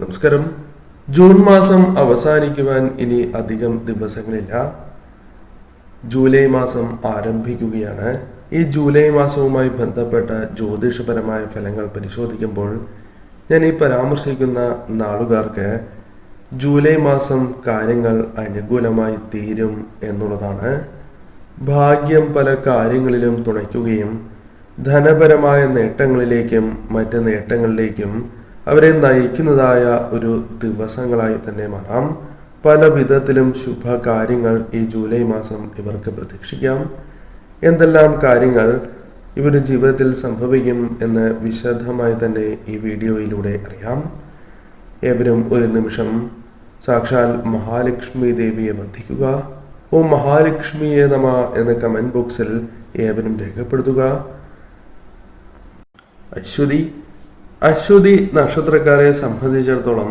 നമസ്കാരം. ജൂൺ മാസം അവസാനിക്കുവാൻ ഇനി അധികം ദിവസങ്ങളില്ല. ജൂലൈ മാസം ആരംഭിക്കുകയാണ്. ഈ ജൂലൈ മാസവുമായി ബന്ധപ്പെട്ട ജ്യോതിഷപരമായ ഫലങ്ങൾ പരിശോധിക്കുമ്പോൾ ഞാൻ ഈ പരാമർശിക്കുന്ന നാളുകാർക്ക് ജൂലൈ മാസം കാര്യങ്ങൾ അനുകൂലമായി തീരും എന്നുള്ളതാണ്. ഭാഗ്യം പല കാര്യങ്ങളിലും തുണയ്ക്കുകയും ധനപരമായ നേട്ടങ്ങളിലേക്കും മറ്റ് നേട്ടങ്ങളിലേക്കും അവരെ നയിക്കുന്നതായ ഒരു ദിവസങ്ങളായി തന്നെ മാറാം. പല വിധത്തിലും ശുഭകാര്യങ്ങൾ ഈ ജൂലൈ മാസം ഇവർക്ക് പ്രതീക്ഷിക്കാം. എന്തെല്ലാം കാര്യങ്ങൾ ഇവരുടെ ജീവിതത്തിൽ സംഭവിക്കും എന്ന് വിശദമായി തന്നെ ഈ വീഡിയോയിലൂടെ അറിയാം. ഏവരും ഒരു നിമിഷം സാക്ഷാൽ മഹാലക്ഷ്മി ദേവിയെ വന്ദിക്കുക. ഓ മഹാലക്ഷ്മിയെ നമ എന്ന കമന്റ് ബോക്സിൽ ഏവരും രേഖപ്പെടുത്തുക. അശ്വതി നക്ഷത്രക്കാരെ സംബന്ധിച്ചിടത്തോളം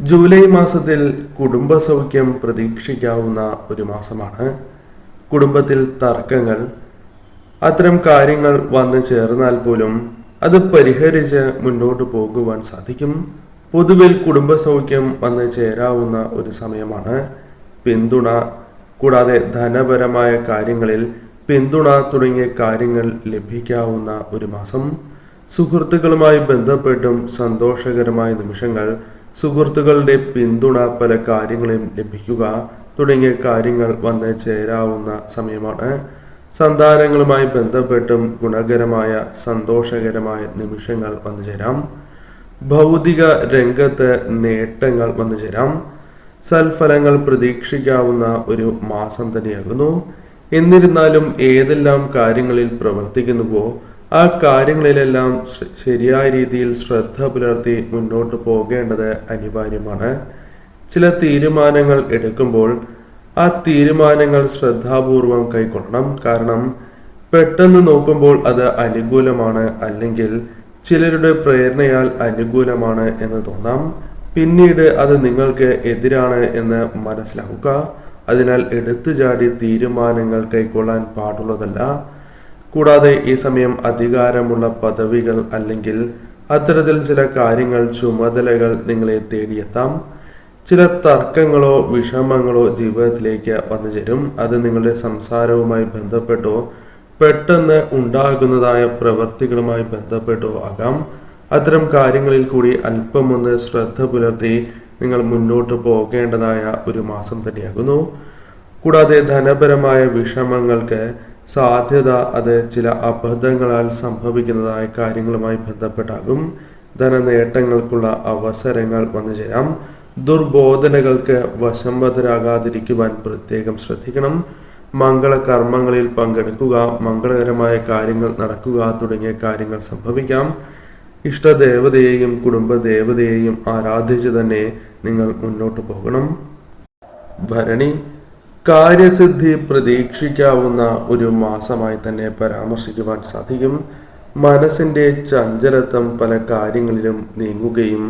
ജൂലൈ മാസത്തിൽ കുടുംബസൗഖ്യം പ്രതീക്ഷിക്കാവുന്ന ഒരു മാസമാണ്. കുടുംബത്തിൽ തർക്കങ്ങൾ, അത്തരം കാര്യങ്ങൾ വന്നു ചേർന്നാൽ പോലും അത് പരിഹരിച്ച് മുന്നോട്ട് പോകുവാൻ സാധിക്കും. പൊതുവിൽ കുടുംബസൗഖ്യം വന്നു ചേരാവുന്ന ഒരു സമയമാണ്. പിന്തുണ, കൂടാതെ ധനപരമായ കാര്യങ്ങളിൽ പിന്തുണ തുടങ്ങിയ കാര്യങ്ങൾ ലഭിക്കാവുന്ന ഒരു മാസം. സുഹൃത്തുക്കളുമായി ബന്ധപ്പെട്ടും സന്തോഷകരമായ നിമിഷങ്ങൾ, സുഹൃത്തുക്കളുടെ പിന്തുണ പല കാര്യങ്ങളും ലഭിക്കുക തുടങ്ങിയ കാര്യങ്ങൾ വന്ന് ചേരാവുന്ന സമയമാണ്. സന്താനങ്ങളുമായി ബന്ധപ്പെട്ടും ഗുണകരമായ സന്തോഷകരമായ നിമിഷങ്ങൾ വന്നു ചേരാം. ഭൗതിക രംഗത്ത് നേട്ടങ്ങൾ വന്നു ചേരാം. സൽഫലങ്ങൾ പ്രതീക്ഷിക്കാവുന്ന ഒരു മാസം തന്നെയാകുന്നു. എന്നിരുന്നാലും ഏതെല്ലാം കാര്യങ്ങളിൽ പ്രവർത്തിക്കുന്നുവോ ആ കാര്യങ്ങളിലെല്ലാം ശരിയായ രീതിയിൽ ശ്രദ്ധ പുലർത്തി മുന്നോട്ട് പോകേണ്ടത് അനിവാര്യമാണ്. ചില തീരുമാനങ്ങൾ എടുക്കുമ്പോൾ ആ തീരുമാനങ്ങൾ ശ്രദ്ധാപൂർവം കൈക്കൊള്ളണം. കാരണം പെട്ടെന്ന് നോക്കുമ്പോൾ അത് അനുകൂലമാണ്, അല്ലെങ്കിൽ ചിലരുടെ പ്രേരണയാൽ അനുകൂലമാണ് എന്ന് തോന്നാം. പിന്നീട് അത് നിങ്ങൾക്ക് എതിരാണ് എന്ന് മനസ്സിലാക്കുക. അതിനാൽ എടുത്തുചാടി തീരുമാനങ്ങൾ കൈക്കൊള്ളാൻ പാടുള്ളതല്ല. കൂടാതെ ഈ സമയം അധികാരമുള്ള പദവികൾ അല്ലെങ്കിൽ അത്തരത്തിൽ ചില കാര്യങ്ങൾ, ചുമതലകൾ നിങ്ങളെ തേടിയെത്താം. ചില തർക്കങ്ങളോ വിഷമങ്ങളോ ജീവിതത്തിലേക്ക് വന്നു ചേരും. അത് നിങ്ങളുടെ സംസാരവുമായി ബന്ധപ്പെട്ടോ പെട്ടെന്ന് ഉണ്ടാകുന്നതായ പ്രവൃത്തികളുമായി ബന്ധപ്പെട്ടോ ആകാം. അത്തരം കാര്യങ്ങളിൽ കൂടി അല്പമൊന്ന് ശ്രദ്ധ പുലർത്തി നിങ്ങൾ മുന്നോട്ട് പോകേണ്ടതായ ഒരു മാസം തന്നെയാകുന്നു. കൂടാതെ ധനപരമായ വിഷമങ്ങൾക്ക് സാധ്യത അത് ചില അബദ്ധങ്ങളാൽ സംഭവിക്കുന്നതായ കാര്യങ്ങളുമായി ബന്ധപ്പെട്ടാകും. ധനനേട്ടങ്ങൾക്കുള്ള അവസരങ്ങൾ വന്നു ചേരാം. ദുർബോധനകൾക്ക് വശംവദരാകാതിരിക്കുവാൻ പ്രത്യേകം ശ്രദ്ധിക്കണം. മംഗളകർമ്മങ്ങളിൽ പങ്കെടുക്കുക, മംഗളകരമായ കാര്യങ്ങൾ നടക്കുക തുടങ്ങിയ കാര്യങ്ങൾ സംഭവിക്കാം. ഇഷ്ടദേവതയെയും കുടുംബദേവതയെയും ആരാധിച്ച് തന്നെ നിങ്ങൾ മുന്നോട്ട് പോകണം. ഭരണി, കാര്യസിദ്ധി പ്രതീക്ഷിക്കാവുന്ന ഒരു മാസമായി തന്നെ പരാമർശിക്കുവാൻ സാധിക്കും. മനസ്സിൻ്റെ ചഞ്ചലത്വം പല കാര്യങ്ങളിലും നീങ്ങുകയും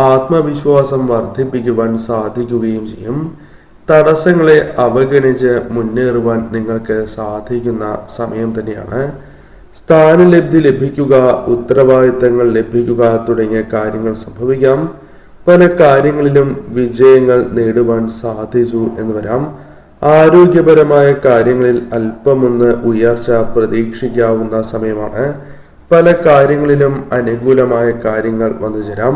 ആത്മവിശ്വാസം വർദ്ധിപ്പിക്കുവാൻ സാധിക്കുകയും ചെയ്യും. തടസ്സങ്ങളെ അവഗണിച്ച് മുന്നേറുവാൻ നിങ്ങൾക്ക് സാധിക്കുന്ന സമയം തന്നെയാണ്. സ്ഥാനലബ്ധി ലഭിക്കുക, ഉത്തരവാദിത്തങ്ങൾ ലഭിക്കുക തുടങ്ങിയ കാര്യങ്ങൾ സംഭവിക്കാം. പല കാര്യങ്ങളിലും വിജയങ്ങൾ നേടുവാൻ സാധിച്ചു എന്ന് വരാം. ആരോഗ്യപരമായ കാര്യങ്ങളിൽ അല്പമൊന്ന് ഉയർച്ച പ്രതീക്ഷിക്കാവുന്ന സമയമാണ്. പല കാര്യങ്ങളിലും അനുകൂലമായ കാര്യങ്ങൾ വന്നു ചേരാം.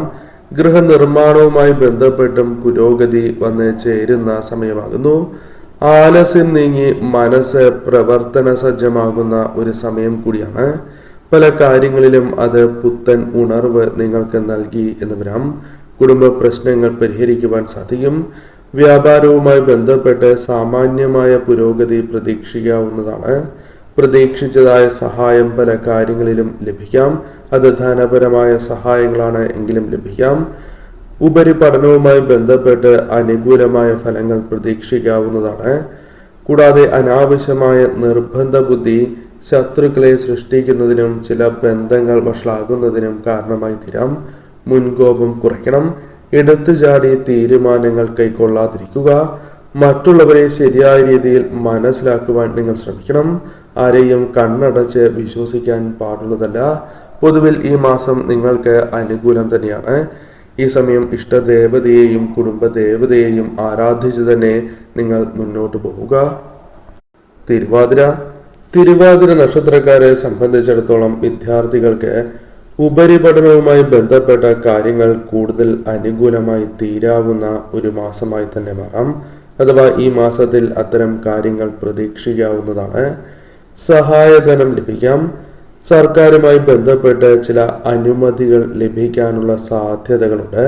ഗൃഹനിർമ്മാണവുമായി ബന്ധപ്പെട്ടും പുരോഗതി വന്ന് ചേരുന്ന സമയമാകുന്നു. ആലസ്യം നീങ്ങി മനസ്സ് പ്രവർത്തന സജ്ജമാകുന്ന ഒരു സമയം കൂടിയാണ്. പല കാര്യങ്ങളിലും അത് പുത്തൻ ഉണർവ് നിങ്ങൾക്ക് നൽകി എന്ന് വരാം. കുടുംബ പ്രശ്നങ്ങൾ പരിഹരിക്കുവാൻ സാധിക്കും. വ്യാപാരവുമായി ബന്ധപ്പെട്ട് സാമാന്യമായ പുരോഗതി പ്രതീക്ഷിക്കാവുന്നതാണ്. പ്രതീക്ഷിച്ചതായ സഹായം പല കാര്യങ്ങളിലും ലഭിക്കാം. അത് ധനപരമായ സഹായങ്ങളാണ് എങ്കിലും ലഭിക്കാം. ഉപരിപഠനവുമായി ബന്ധപ്പെട്ട് അനുകൂലമായ ഫലങ്ങൾ പ്രതീക്ഷിക്കാവുന്നതാണ്. കൂടാതെ അനാവശ്യമായ നിർബന്ധ ബുദ്ധി ശത്രുക്കളെ സൃഷ്ടിക്കുന്നതിനും ചില ബന്ധങ്ങൾ വഷളാകുന്നതിനും കാരണമായി തീരാം. മുൻകോപം കുറയ്ക്കണം. എടുത്തുചാടി തീരുമാനങ്ങൾ കൈക്കൊള്ളാതിരിക്കുക. മറ്റുള്ളവരെ ശരിയായ രീതിയിൽ മനസ്സിലാക്കുവാൻ നിങ്ങൾ ശ്രമിക്കണം. ആരെയും കണ്ണടച്ച് വിശ്വസിക്കാൻ പാടുള്ളതല്ല. പൊതുവിൽ ഈ മാസം നിങ്ങൾക്ക് അനുകൂലം തന്നെയാണ്. ഈ സമയം ഇഷ്ടദേവതയെയും കുടുംബദേവതയെയും ആരാധിച്ചു തന്നെ നിങ്ങൾ മുന്നോട്ട് പോവുക. തിരുവാതിര നക്ഷത്രക്കാരെ സംബന്ധിച്ചിടത്തോളം വിദ്യാർത്ഥികൾക്ക് ഉപരിപഠനവുമായി ബന്ധപ്പെട്ട കാര്യങ്ങൾ കൂടുതൽ അനുകൂലമായി തീരാവുന്ന ഒരു മാസമായി തന്നെ മാറാം. അഥവാ ഈ മാസത്തിൽ അത്തരം കാര്യങ്ങൾ പ്രതീക്ഷിക്കാവുന്നതാണ്. സഹായധനം ലഭിക്കാം. സർക്കാരുമായി ബന്ധപ്പെട്ട് ചില അനുമതികൾ ലഭിക്കാനുള്ള സാധ്യതകളുണ്ട്.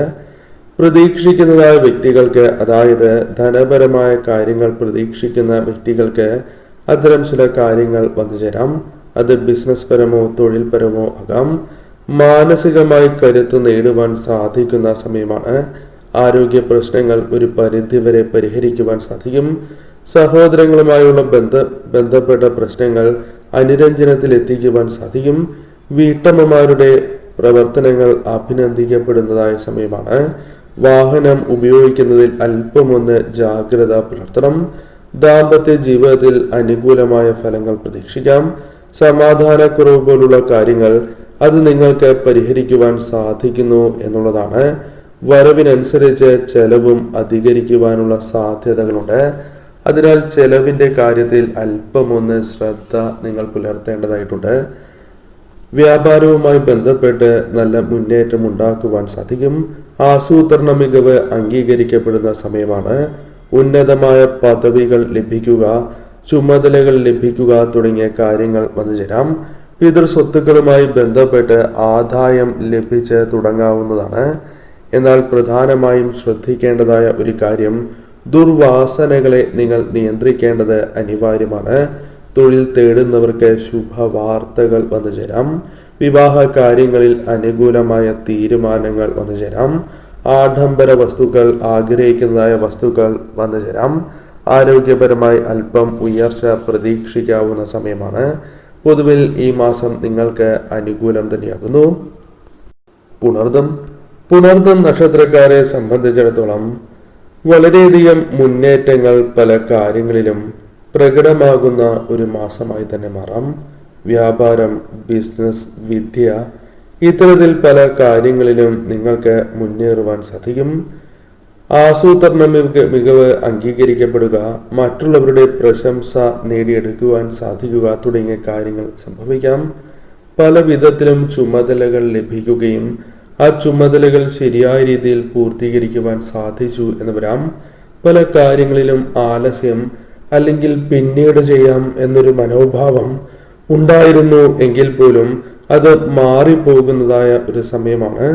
പ്രതീക്ഷിക്കുന്നതായ വ്യക്തികൾക്ക്, അതായത് ധനപരമായ കാര്യങ്ങൾ പ്രതീക്ഷിക്കുന്ന വ്യക്തികൾക്ക് അത്തരം ചില കാര്യങ്ങൾ വന്നു ചേരാം. അത് ബിസിനസ് പരമോ തൊഴിൽപരമോ ആകാം. മാനസികമായി കരുത്ത് നേടുവാൻ സാധിക്കുന്ന സമയമാണ്. ആരോഗ്യ പ്രശ്നങ്ങൾ ഒരു പരിധിവരെ പരിഹരിക്കുവാൻ സാധിക്കും. സഹോദരങ്ങളുമായുള്ള ബന്ധപ്പെട്ട പ്രശ്നങ്ങൾ അനുരഞ്ജനത്തിൽ എത്തിക്കുവാൻ സാധിക്കും. വീട്ടമ്മമാരുടെ പ്രവർത്തനങ്ങൾ അഭിനന്ദിക്കപ്പെടുന്നതായ സമയമാണ്. വാഹനം ഉപയോഗിക്കുന്നതിൽ അല്പമൊന്ന് ജാഗ്രത പുലർത്തണം. ദാമ്പത്യ ജീവിതത്തിൽ അനുകൂലമായ ഫലങ്ങൾ പ്രതീക്ഷിക്കാം. സമാധാനക്കുറവ് പോലുള്ള കാര്യങ്ങൾ അത് നിങ്ങൾക്ക് പരിഹരിക്കുവാൻ സാധിക്കുന്നു എന്നുള്ളതാണ്. വരവിനനുസരിച്ച് ചെലവും അധികരിക്കുവാനുള്ള സാധ്യതകളുണ്ട്. അതിനാൽ ചെലവിൻ്റെ കാര്യത്തിൽ അല്പമൊന്ന് ശ്രദ്ധ നിങ്ങൾ പുലർത്തേണ്ടതായിട്ടുണ്ട്. വ്യാപാരവുമായി ബന്ധപ്പെട്ട് നല്ല മുന്നേറ്റം ഉണ്ടാക്കുവാൻ സാധിക്കും. ആസൂത്രണ മികവ് അംഗീകരിക്കപ്പെടുന്ന സമയമാണ്. ഉന്നതമായ പദവികൾ ലഭിക്കുക, ചുമതലകൾ ലഭിക്കുക തുടങ്ങിയ കാര്യങ്ങൾ വന്നു ചേരാം. പിതൃസ്വത്തുക്കളുമായി ബന്ധപ്പെട്ട് ആദായം ലഭിച്ച് തുടങ്ങാവുന്നതാണ്. എന്നാൽ പ്രധാനമായും ശ്രദ്ധിക്കേണ്ടതായ ഒരു കാര്യം, ദുർവാസനകളെ നിങ്ങൾ നിയന്ത്രിക്കേണ്ടത് അനിവാര്യമാണ്. തൊഴിൽ തേടുന്നവർക്ക് ശുഭവാർത്തകൾ വന്നു ചേരാം. വിവാഹ കാര്യങ്ങളിൽ അനുകൂലമായ തീരുമാനങ്ങൾ വന്നു ചേരാം. ആഡംബര വസ്തുക്കൾ, ആഗ്രഹിക്കുന്നതായ വസ്തുക്കൾ വന്നു ചേരാം. ആരോഗ്യപരമായി അല്പം ഉയർച്ച പ്രതീക്ഷിക്കാവുന്ന സമയമാണ്. പൊതുവിൽ ഈ മാസം നിങ്ങൾക്ക് അനുകൂലം തന്നെയാകുന്നു. പുണർദം നക്ഷത്രക്കാരെ സംബന്ധിച്ചിടത്തോളം വളരെയധികം മുന്നേറ്റങ്ങൾ പല കാര്യങ്ങളിലും പ്രകടമാകുന്ന ഒരു മാസമായി തന്നെ മാറാം. വ്യാപാരം, ബിസിനസ്, വിദ്യ, ഇത്തരത്തിൽ പല കാര്യങ്ങളിലും നിങ്ങൾക്ക് മുന്നേറുവാൻ സാധിക്കും. ആസൂത്രണ മികവ് അംഗീകരിക്കപ്പെടുക, മറ്റുള്ളവരുടെ പ്രശംസ നേടിയെടുക്കുവാൻ സാധിക്കുക തുടങ്ങിയ കാര്യങ്ങൾ സംഭവിക്കാം. പല വിധത്തിലും ചുമതലകൾ ലഭിക്കുകയും ആ ചുമതലകൾ ശരിയായ രീതിയിൽ പൂർത്തീകരിക്കുവാൻ സാധിച്ചു എന്ന് വരാം. പല കാര്യങ്ങളിലും ആലസ്യം അല്ലെങ്കിൽ പിന്നീട് ചെയ്യാം എന്നൊരു മനോഭാവം ഉണ്ടായിരുന്നു എങ്കിൽ പോലും അത് മാറിപ്പോകുന്നതായ ഒരു സമയമാണ്.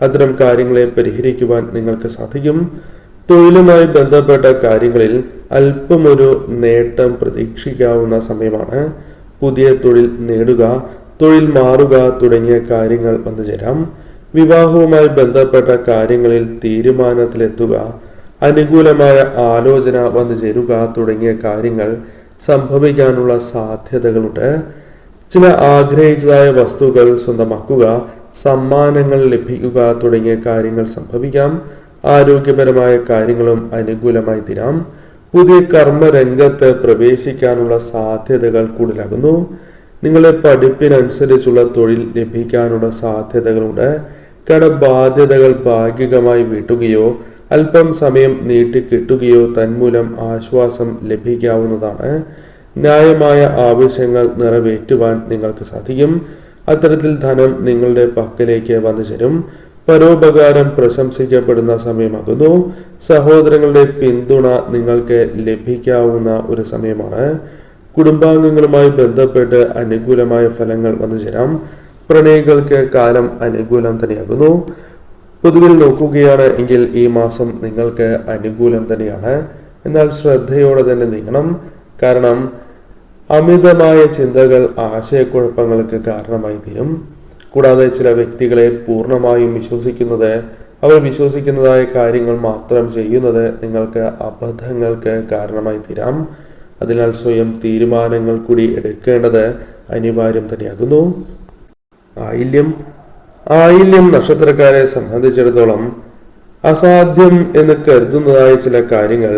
അത്തരം കാര്യങ്ങളെ പരിഹരിക്കുവാൻ നിങ്ങൾക്ക് സാധിക്കും. തൊഴിലുമായി ബന്ധപ്പെട്ട കാര്യങ്ങളിൽ അല്പമൊരു നേട്ടം പ്രതീക്ഷിക്കാവുന്ന സമയമാണ്. പുതിയ തൊഴിൽ നേടുക, തൊഴിൽ മാറുക തുടങ്ങിയ കാര്യങ്ങൾ വന്നു ചേരാം. വിവാഹവുമായി ബന്ധപ്പെട്ട കാര്യങ്ങളിൽ തീരുമാനത്തിലെത്തുക, അനുകൂലമായ ആലോചന വന്നു ചേരുക തുടങ്ങിയ കാര്യങ്ങൾ സംഭവിക്കാനുള്ള സാധ്യതകളുണ്ട്. ചില ആഗ്രഹിച്ചതായ വസ്തുക്കൾ സ്വന്തമാക്കുക, സമ്മാനങ്ങൾ ലഭിക്കുക തുടങ്ങിയ കാര്യങ്ങൾ സംഭവിക്കാം. ആരോഗ്യപരമായ കാര്യങ്ങളും അനുകൂലമായി തീരാം. പുതിയ കർമ്മരംഗത്ത് പ്രവേശിക്കാനുള്ള സാധ്യതകൾ കൂടുതലാകുന്നു. നിങ്ങളുടെ പഠിപ്പിനനുസരിച്ചുള്ള തൊഴിൽ ലഭിക്കാനുള്ള സാധ്യതകളുണ്ട്. കടബാധ്യതകൾ ഭാഗികമായി വീട്ടുകയോ അല്പം സമയം നീട്ടിക്കിട്ടുകയോ തന്മൂലം ആശ്വാസം ലഭിക്കാവുന്നതാണ്. ന്യായമായ ആവശ്യങ്ങൾ നിറവേറ്റുവാൻ നിങ്ങൾക്ക് സാധിക്കും. അത്തരത്തിൽ ധനം നിങ്ങളുടെ പക്കലേക്ക് വന്നു ചേരും. പരോപകാരം പ്രശംസിക്കപ്പെടുന്ന സമയമാകുന്നു. സഹോദരങ്ങളുടെ പിന്തുണ നിങ്ങൾക്ക് ലഭിക്കാവുന്ന ഒരു സമയമാണ്. കുടുംബാംഗങ്ങളുമായി ബന്ധപ്പെട്ട് അനുകൂലമായ ഫലങ്ങൾ വന്നു ചേരാം. പ്രണയികൾക്ക് കാലം അനുകൂലം തന്നെയാകുന്നു. പൊതുവിൽ നോക്കുകയാണ് എങ്കിൽ ഈ മാസം നിങ്ങൾക്ക് അനുകൂലം തന്നെയാണ്. എന്നാൽ ശ്രദ്ധയോടെ തന്നെ നീങ്ങണം. കാരണം അമിതമായ ചിന്തകൾ ആശയക്കുഴപ്പങ്ങൾക്ക് കാരണമായി തീരും. കൂടാതെ ചില വ്യക്തികളെ പൂർണ്ണമായും അവർ വിശ്വസിക്കുന്നതായ കാര്യങ്ങൾ മാത്രം ചെയ്യുന്നത് നിങ്ങൾക്ക് അബദ്ധങ്ങൾക്ക് കാരണമായി തീരാം. അതിനാൽ സ്വയം തീരുമാനങ്ങൾ കൂടി എടുക്കേണ്ടത് അനിവാര്യം തന്നെയാകുന്നു. ആയില്യം നക്ഷത്രക്കാരെ സംബന്ധിച്ചിടത്തോളം അസാധ്യം എന്ന് കരുതുന്നതായ ചില കാര്യങ്ങൾ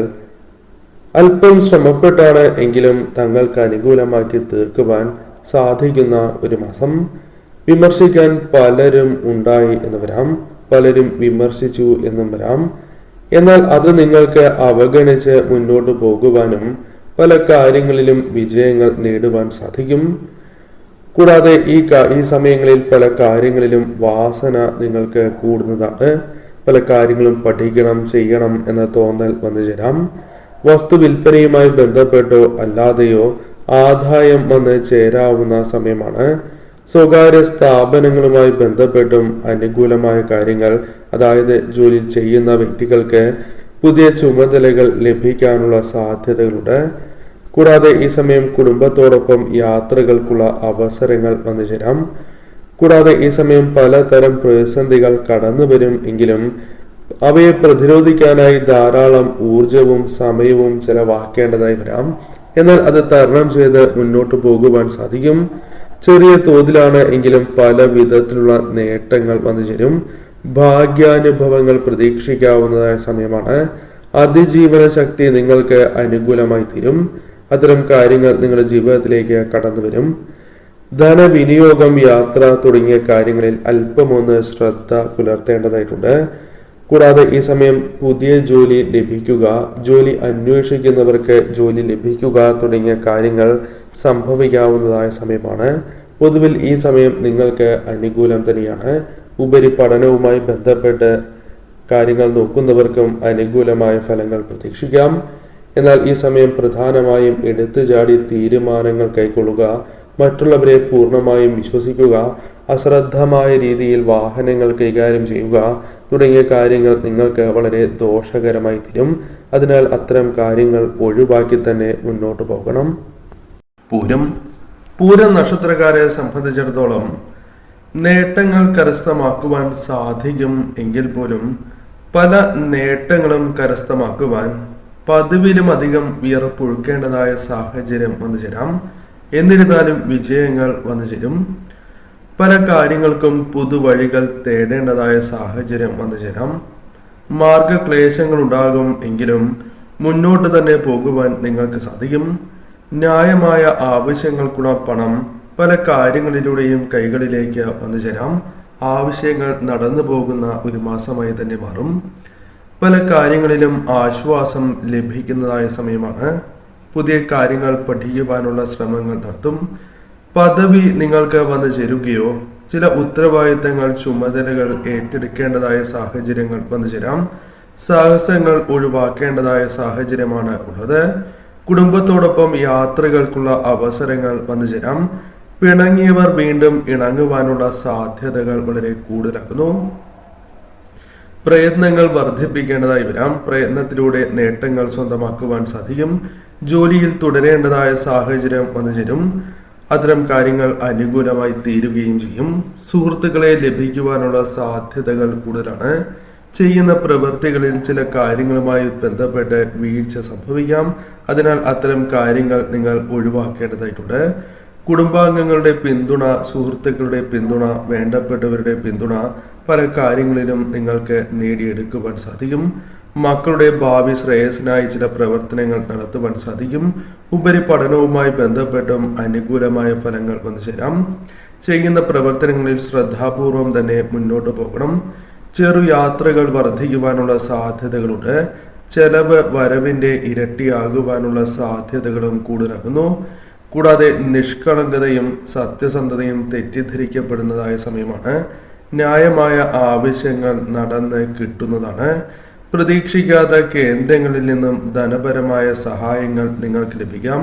അല്പം ശ്രമപ്പെട്ടാണ് എങ്കിലും തങ്ങൾക്ക് അനുകൂലമാക്കി തീർക്കുവാൻ സാധിക്കുന്ന ഒരു മാസം. വിമർശിക്കാൻ പലരും ഉണ്ടായി എന്ന് വരാം. പലരും വിമർശിച്ചു എന്നും വരാം. എന്നാൽ അത് നിങ്ങൾക്ക് അവഗണിച്ച് മുന്നോട്ട് പോകുവാനും പല കാര്യങ്ങളിലും വിജയങ്ങൾ നേടുവാൻ സാധിക്കും. കൂടാതെ ഈ സമയങ്ങളിൽ പല കാര്യങ്ങളിലും വാസന നിങ്ങൾക്ക് കൂടുന്നതാണ്. പല കാര്യങ്ങളും പഠിക്കണം, ചെയ്യണം എന്ന തോന്നൽ വന്നു ചേരാം. വസ്തു വിൽപ്പനയുമായി ബന്ധപ്പെട്ടോ അല്ലാതെയോ ആദായം വന്ന് ചേരാവുന്ന സമയമാണ്. സ്വകാര്യ സ്ഥാപനങ്ങളുമായി ബന്ധപ്പെട്ടും അനുകൂലമായ കാര്യങ്ങൾ, അതായത് ജോലി ചെയ്യുന്ന വ്യക്തികൾക്ക് പുതിയ ചുമതലകൾ ലഭിക്കാനുള്ള സാധ്യതകളുണ്ട്. കൂടാതെ ഈ സമയം കുടുംബത്തോടൊപ്പം യാത്രകൾക്കുള്ള അവസരങ്ങൾ വന്നു ചേരാം. കൂടാതെ ഈ സമയം പലതരം പ്രതിസന്ധികൾ കടന്നു വരും എങ്കിലും അവയെ പ്രതിരോധിക്കാനായി ധാരാളം ഊർജവും സമയവും ചെലവാക്കേണ്ടതായി വരാം. എന്നാൽ അത് തരണം ചെയ്ത് മുന്നോട്ട് പോകുവാൻ സാധിക്കും. ചെറിയ തോതിലാണ് എങ്കിലും പല വിധത്തിലുള്ള നേട്ടങ്ങൾ വന്നു ചേരും. ഭാഗ്യാനുഭവങ്ങൾ പ്രതീക്ഷിക്കാവുന്നതായ സമയമാണ്. അതിജീവന ശക്തി നിങ്ങൾക്ക് അനുകൂലമായി തീരും. അത്തരം കാര്യങ്ങൾ നിങ്ങളുടെ ജീവിതത്തിലേക്ക് കടന്നു വരും. ധനവിനിയോഗം, യാത്ര തുടങ്ങിയ കാര്യങ്ങളിൽ അല്പമൊന്ന് ശ്രദ്ധ പുലർത്തേണ്ടതായിട്ടുണ്ട്. കൂടാതെ ഈ സമയം പുതിയ ജോലി ലഭിക്കുക, ജോലി അന്വേഷിക്കുന്നവർക്ക് ജോലി ലഭിക്കുക തുടങ്ങിയ കാര്യങ്ങൾ സംഭവിക്കാവുന്നതായ സമയമാണ്. പൊതുവിൽ ഈ സമയം നിങ്ങൾക്ക് അനുകൂലം തന്നെയാണ്. ഉപരിപഠനവുമായി ബന്ധപ്പെട്ട് കാര്യങ്ങൾ നോക്കുന്നവർക്കും അനുകൂലമായ ഫലങ്ങൾ പ്രതീക്ഷിക്കാം. എന്നാൽ ഈ സമയം പ്രധാനമായും എടുത്തുചാടി തീരുമാനങ്ങൾ കൈക്കൊള്ളുക, മറ്റുള്ളവരെ പൂർണ്ണമായും വിശ്വസിക്കുക, അശ്രദ്ധമായ രീതിയിൽ വാഹനങ്ങൾ കൈകാര്യം ചെയ്യുക തുടങ്ങിയ കാര്യങ്ങൾ നിങ്ങൾക്ക് വളരെ ദോഷകരമായി തീരും. അതിനാൽ അത്തരം കാര്യങ്ങൾ ഒഴിവാക്കി തന്നെ മുന്നോട്ട് പോകണം. പൂരം നക്ഷത്രക്കാരെ സംബന്ധിച്ചിടത്തോളം നേട്ടങ്ങൾ കരസ്ഥമാക്കുവാൻ സാധിക്കും എങ്കിൽ പോലും പല നേട്ടങ്ങളും കരസ്ഥമാക്കുവാൻ പതിവിലും അധികം വിയർപ്പൊഴുക്കേണ്ടതായ സാഹചര്യം വന്നു ചേരാം. എന്നിരുന്നാലും വിജയങ്ങൾ വന്നു ചേരും. പല കാര്യങ്ങൾക്കും പുതുവഴികൾ തേടേണ്ടതായ സാഹചര്യം വന്നു ചേരാം. മാർഗക്ലേശങ്ങൾ ഉണ്ടാകും എങ്കിലും മുന്നോട്ട് തന്നെ പോകുവാൻ നിങ്ങൾക്ക് സാധിക്കും. ന്യായമായ ആവശ്യങ്ങൾക്കുള്ള പണം പല കാര്യങ്ങളിലൂടെയും കൈകളിലേക്ക് വന്നു ചേരാം. ആവശ്യങ്ങൾ നടന്നു പോകുന്ന ഒരു മാസമായി തന്നെ മാറും. പല കാര്യങ്ങളിലും ആശ്വാസം ലഭിക്കുന്നതായ സമയമാണ്. പുതിയ കാര്യങ്ങൾ പഠിക്കുവാനുള്ള ശ്രമങ്ങൾ നടത്തും. പദവി നിങ്ങൾക്ക് വന്നു ചേരുകയോ ചില ഉത്തരവാദിത്തങ്ങൾ, ചുമതലകൾ ഏറ്റെടുക്കേണ്ടതായ സാഹചര്യങ്ങൾ വന്നു ചേരാം. സാഹസങ്ങൾ ഒഴിവാക്കേണ്ടതായ സാഹചര്യമാണ് ഉള്ളത്. കുടുംബത്തോടൊപ്പം യാത്രകൾക്കുള്ള അവസരങ്ങൾ വന്നു ചേരാം. പിണങ്ങിയവർ വീണ്ടും ഇണങ്ങുവാനുള്ള സാധ്യതകൾ വളരെ കൂടുതലാക്കുന്നു. പ്രയത്നങ്ങൾ വർദ്ധിപ്പിക്കേണ്ടതായി വരാം. പ്രയത്നത്തിലൂടെ നേട്ടങ്ങൾ സ്വന്തമാക്കുവാൻ സാധിക്കും. ജോലിയിൽ തുടരേണ്ടതായ സാഹചര്യം വന്നു ചേരും. അത്തരം കാര്യങ്ങൾ അനുകൂലമായി തീരുകയും ചെയ്യും. സുഹൃത്തുക്കളെ ലഭിക്കുവാനുള്ള സാധ്യതകൾ കൂടുതലാണ്. ചെയ്യുന്ന പ്രവൃത്തികളിൽ ചില കാര്യങ്ങളുമായി ബന്ധപ്പെട്ട് വീഴ്ച സംഭവിക്കാം. അതിനാൽ അത്തരം കാര്യങ്ങൾ നിങ്ങൾ ഒഴിവാക്കേണ്ടതായിട്ടുണ്ട്. കുടുംബാംഗങ്ങളുടെ പിന്തുണ, സുഹൃത്തുക്കളുടെ പിന്തുണ, വേണ്ടപ്പെട്ടവരുടെ പിന്തുണ പല കാര്യങ്ങളിലും നിങ്ങൾക്ക് നേടിയെടുക്കുവാൻ സാധിക്കും. മക്കളുടെ ഭാവി ശ്രേയസിനായി ചില പ്രവർത്തനങ്ങൾ നടത്തുവാൻ സാധിക്കും. ഉപരിപഠനവുമായി ബന്ധപ്പെട്ടും അനുകൂലമായ ഫലങ്ങൾ വന്നു ചേരാം. ചെയ്യുന്ന പ്രവർത്തനങ്ങളിൽ ശ്രദ്ധാപൂർവം തന്നെ മുന്നോട്ട് പോകണം. ചെറു യാത്രകൾ വർദ്ധിക്കുവാനുള്ള സാധ്യതകളുണ്ട്. ചെലവ് വരവിന്റെ ഇരട്ടിയാകുവാനുള്ള സാധ്യതകളും കൂടുതലാകുന്നു. കൂടാതെ നിഷ്കളങ്കതയും സത്യസന്ധതയും തെറ്റിദ്ധരിക്കപ്പെടുന്നതായ സമയമാണ്. ന്യായമായ ആവശ്യങ്ങൾ നടന്ന് കിട്ടുന്നതാണ്. പ്രതീക്ഷിക്കാത്ത കേന്ദ്രങ്ങളിൽ നിന്നും ധനപരമായ സഹായങ്ങൾ നിങ്ങൾക്ക് ലഭിക്കാം.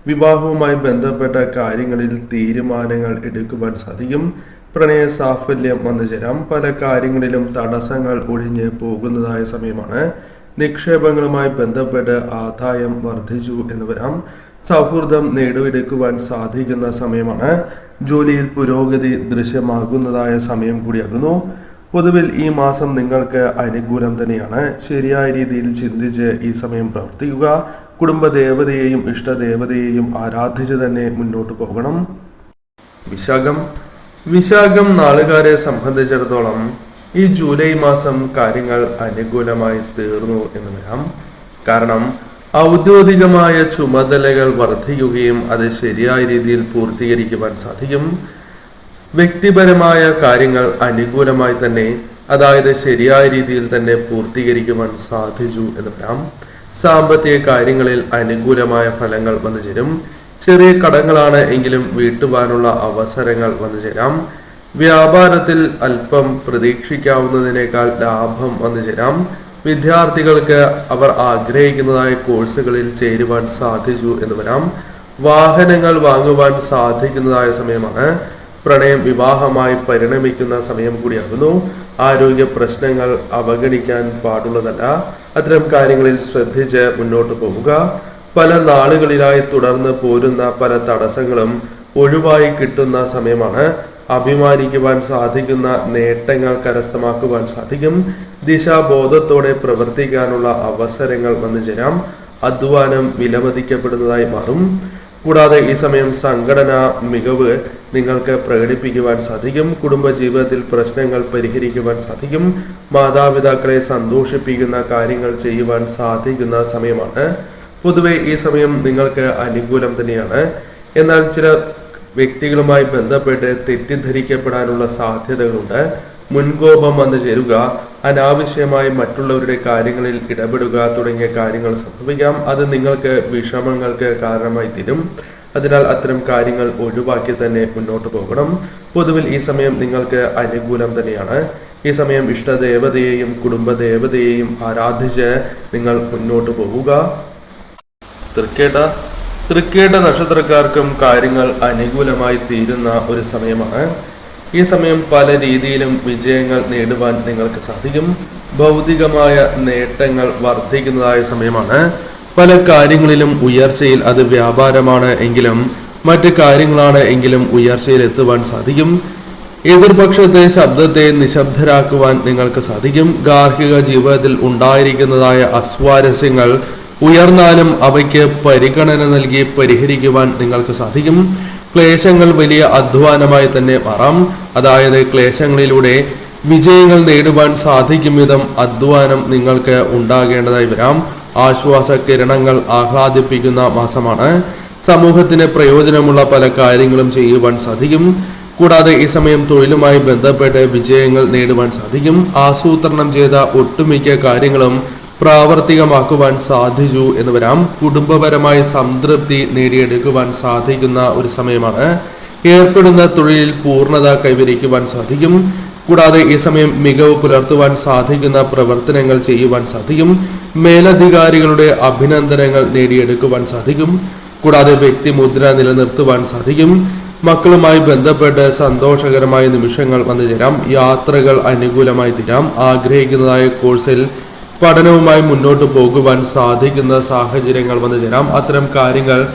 വിവാഹവുമായി ബന്ധപ്പെട്ട കാര്യങ്ങളിൽ തീരുമാനങ്ങൾ എടുക്കുവാൻ സാധിക്കും. പ്രണയ സാഫല്യം വന്നു ചേരാം. പല കാര്യങ്ങളിലും തടസ്സങ്ങൾ ഒഴിഞ്ഞ് പോകുന്നതായ സമയമാണ്. നിക്ഷേപങ്ങളുമായി ബന്ധപ്പെട്ട് ആദായം വർദ്ധിച്ചു എന്ന് വരാം. സൗഹൃദം നേടിയെടുക്കുവാൻ സാധിക്കുന്ന സമയമാണ്. ജോലിയിൽ പുരോഗതി ദൃശ്യമാകുന്നതായ സമയം കൂടിയാകുന്നു. പൊതുവിൽ ഈ മാസം നിങ്ങൾക്ക് അനുകൂലം തന്നെയാണ്. ശരിയായ രീതിയിൽ ചിന്തിച്ച് ഈ സമയം പ്രവർത്തിക്കുക. കുടുംബദേവതയെയും ഇഷ്ടദേവതയെയും ആരാധിച്ച് തന്നെ മുന്നോട്ട് പോകണം. വിശാഖം നാളുകാരെ സംബന്ധിച്ചിടത്തോളം ഈ ജൂലൈ മാസം കാര്യങ്ങൾ അനുകൂലമായി തീർന്നു എന്ന് വരാം. കാരണം ഔദ്യോഗികമായ ചുമതലകൾ വർദ്ധിക്കുകയും അത് ശരിയായ രീതിയിൽ പൂർത്തീകരിക്കുവാൻ സാധിക്കും. വ്യക്തിപരമായ കാര്യങ്ങൾ അനുകൂലമായി തന്നെ അതായത് ശരിയായ രീതിയിൽ തന്നെ പൂർത്തീകരിക്കുവാൻ സാധിച്ചു എന്ന് വരാം. സാമ്പത്തിക കാര്യങ്ങളിൽ അനുകൂലമായ ഫലങ്ങൾ വന്നു ചേരും. ചെറിയ കടങ്ങളാണ് എങ്കിലും വീട്ടുവാനുള്ള അവസരങ്ങൾ വന്നു ചേരാം. വ്യാപാരത്തിൽ അല്പം പ്രതീക്ഷിക്കാവുന്നതിനേക്കാൾ ലാഭം വന്നു ചേരാം. വിദ്യാർത്ഥികൾക്ക് അവർ ആഗ്രഹിക്കുന്നതായ കോഴ്സുകളിൽ ചേരുവാൻ സാധിച്ചു എന്ന് വരാം. വാഹനങ്ങൾ വാങ്ങുവാൻ സാധിക്കുന്നതായ സമയമാണ്. പ്രണയം വിവാഹമായി പരിണമിക്കുന്ന സമയം കൂടിയാകുന്നു. ആരോഗ്യ പ്രശ്നങ്ങൾ അവഗണിക്കാൻ പാടുള്ളതല്ല. അത്തരം കാര്യങ്ങളിൽ ശ്രദ്ധിച്ച് മുന്നോട്ട് പോവുക. പല നാളുകളിലായി തുടർന്ന് പോരുന്ന പല തടസ്സങ്ങളും ഒഴിവായി കിട്ടുന്ന സമയമാണ്. അഭിമാനിക്കുവാൻ സാധിക്കുന്ന നേട്ടങ്ങൾ കരസ്ഥമാക്കുവാൻ സാധിക്കും. ദിശാബോധത്തോടെ പ്രവർത്തിക്കാനുള്ള അവസരങ്ങൾ വന്നു ചേരാം. അധ്വാനം വിലമതിക്കപ്പെടുന്നതായി മാറും. കൂടാതെ ഈ സമയം സംഘടനാ മികവ് നിങ്ങൾക്ക് പ്രകടിപ്പിക്കുവാൻ സാധിക്കും. കുടുംബജീവിതത്തിൽ പ്രശ്നങ്ങൾ പരിഹരിക്കുവാൻ സാധിക്കും. മാതാപിതാക്കളെ സന്തോഷിപ്പിക്കുന്ന കാര്യങ്ങൾ ചെയ്യുവാൻ സാധിക്കുന്ന സമയമാണ്. പൊതുവെ ഈ സമയം നിങ്ങൾക്ക് അനുകൂലം തന്നെയാണ്. എന്നാൽ ചില വ്യക്തികളുമായി ബന്ധപ്പെട്ട് തെറ്റിദ്ധരിക്കപ്പെടാനുള്ള സാധ്യതകളുണ്ട്. മുൻകോപം വന്നു ചേരുക, അനാവശ്യമായി മറ്റുള്ളവരുടെ കാര്യങ്ങളിൽ ഇടപെടുക തുടങ്ങിയ കാര്യങ്ങൾ സംഭവിക്കാം. അത് നിങ്ങൾക്ക് വിഷമങ്ങൾക്ക് കാരണമായി തീരും. അതിനാൽ അത്തരം കാര്യങ്ങൾ ഒഴിവാക്കി തന്നെ മുന്നോട്ട് പോകണം. പൊതുവിൽ ഈ സമയം നിങ്ങൾക്ക് അനുകൂലം തന്നെയാണ്. ഈ സമയം ഇഷ്ടദേവതയെയും കുടുംബദേവതയെയും ആരാധിച്ച് നിങ്ങൾ മുന്നോട്ട് പോവുക. തൃക്കേട്ട നക്ഷത്രക്കാർക്കും കാര്യങ്ങൾ അനുകൂലമായി തീരുന്ന ഒരു സമയമാണ്. ഈ സമയം പല രീതിയിലും വിജയങ്ങൾ നേടുവാൻ നിങ്ങൾക്ക് സാധിക്കും. ഭൗതികമായ നേട്ടങ്ങൾ വർദ്ധിക്കുന്നതായ സമയമാണ്. പല കാര്യങ്ങളിലും ഉയർച്ചയിൽ, അത് വ്യാപാരമാണ് എങ്കിലും മറ്റ് കാര്യങ്ങളാണ് എങ്കിലും ഉയർച്ചയിൽ എത്തുവാൻ സാധിക്കും. എതിർപക്ഷത്തെ ശബ്ദത്തെ നിശബ്ദരാക്കുവാൻ നിങ്ങൾക്ക് സാധിക്കും. ഗാർഹിക ജീവിതത്തിൽ ഉണ്ടായിരിക്കുന്നതായ അസ്വാരസ്യങ്ങൾ ഉയർന്നാലും അവയ്ക്ക് പരിഗണന നൽകി പരിഹരിക്കുവാൻ നിങ്ങൾക്ക് സാധിക്കും. ക്ലേശങ്ങൾ വലിയ അധ്വാനമായി തന്നെ മാറാം. അതായത് ക്ലേശങ്ങളിലൂടെ വിജയങ്ങൾ നേടുവാൻ സാധിക്കും വിധം അധ്വാനം നിങ്ങൾക്ക് ഉണ്ടാകേണ്ടതായി വരാം. ആശ്വാസ കിരണങ്ങൾ ആഹ്ലാദിപ്പിക്കുന്ന മാസമാണ്. സമൂഹത്തിന് പ്രയോജനമുള്ള പല കാര്യങ്ങളും ചെയ്യുവാൻ സാധിക്കും. കൂടാതെ ഈ സമയം തൊഴിലുമായി ബന്ധപ്പെട്ട് വിജയങ്ങൾ നേടുവാൻ സാധിക്കും. ആസൂത്രണം ചെയ്ത ഒട്ടുമിക്ക കാര്യങ്ങളും പ്രാവർത്തികമാക്കുവാൻ സാധിച്ചു എന്ന് വരാം. കുടുംബപരമായി സംതൃപ്തി നേടിയെടുക്കുവാൻ സാധിക്കുന്ന ഒരു സമയമാണ്. ഏർപ്പെടുന്ന തൊഴിലിൽ പൂർണ്ണത കൈവരിക്കുവാൻ സാധിക്കും. കൂടാതെ ഈ സമയം മികവ് പുലർത്തുവാൻ സാധിക്കുന്ന പ്രവർത്തനങ്ങൾ ചെയ്യുവാൻ സാധിക്കും. മേലധികാരികളുടെ അഭിനന്ദനങ്ങൾ നേടിയെടുക്കുവാൻ സാധിക്കും. കൂടാതെ വ്യക്തിമുദ്ര നിലനിർത്തുവാൻ സാധിക്കും. മക്കളുമായി ബന്ധപ്പെട്ട് സന്തോഷകരമായ നിമിഷങ്ങൾ വന്നു ചേരാം. യാത്രകൾ അനുകൂലമായി തീരാം. ആഗ്രഹിക്കുന്നതായ കോഴ്സിൽ പഠനവുമായി മുന്നോട്ട് പോകുവാൻ സാധിക്കുന്ന സാഹചര്യങ്ങൾ വന്നു ചേരാം. അത്തരം കാര്യങ്ങൾ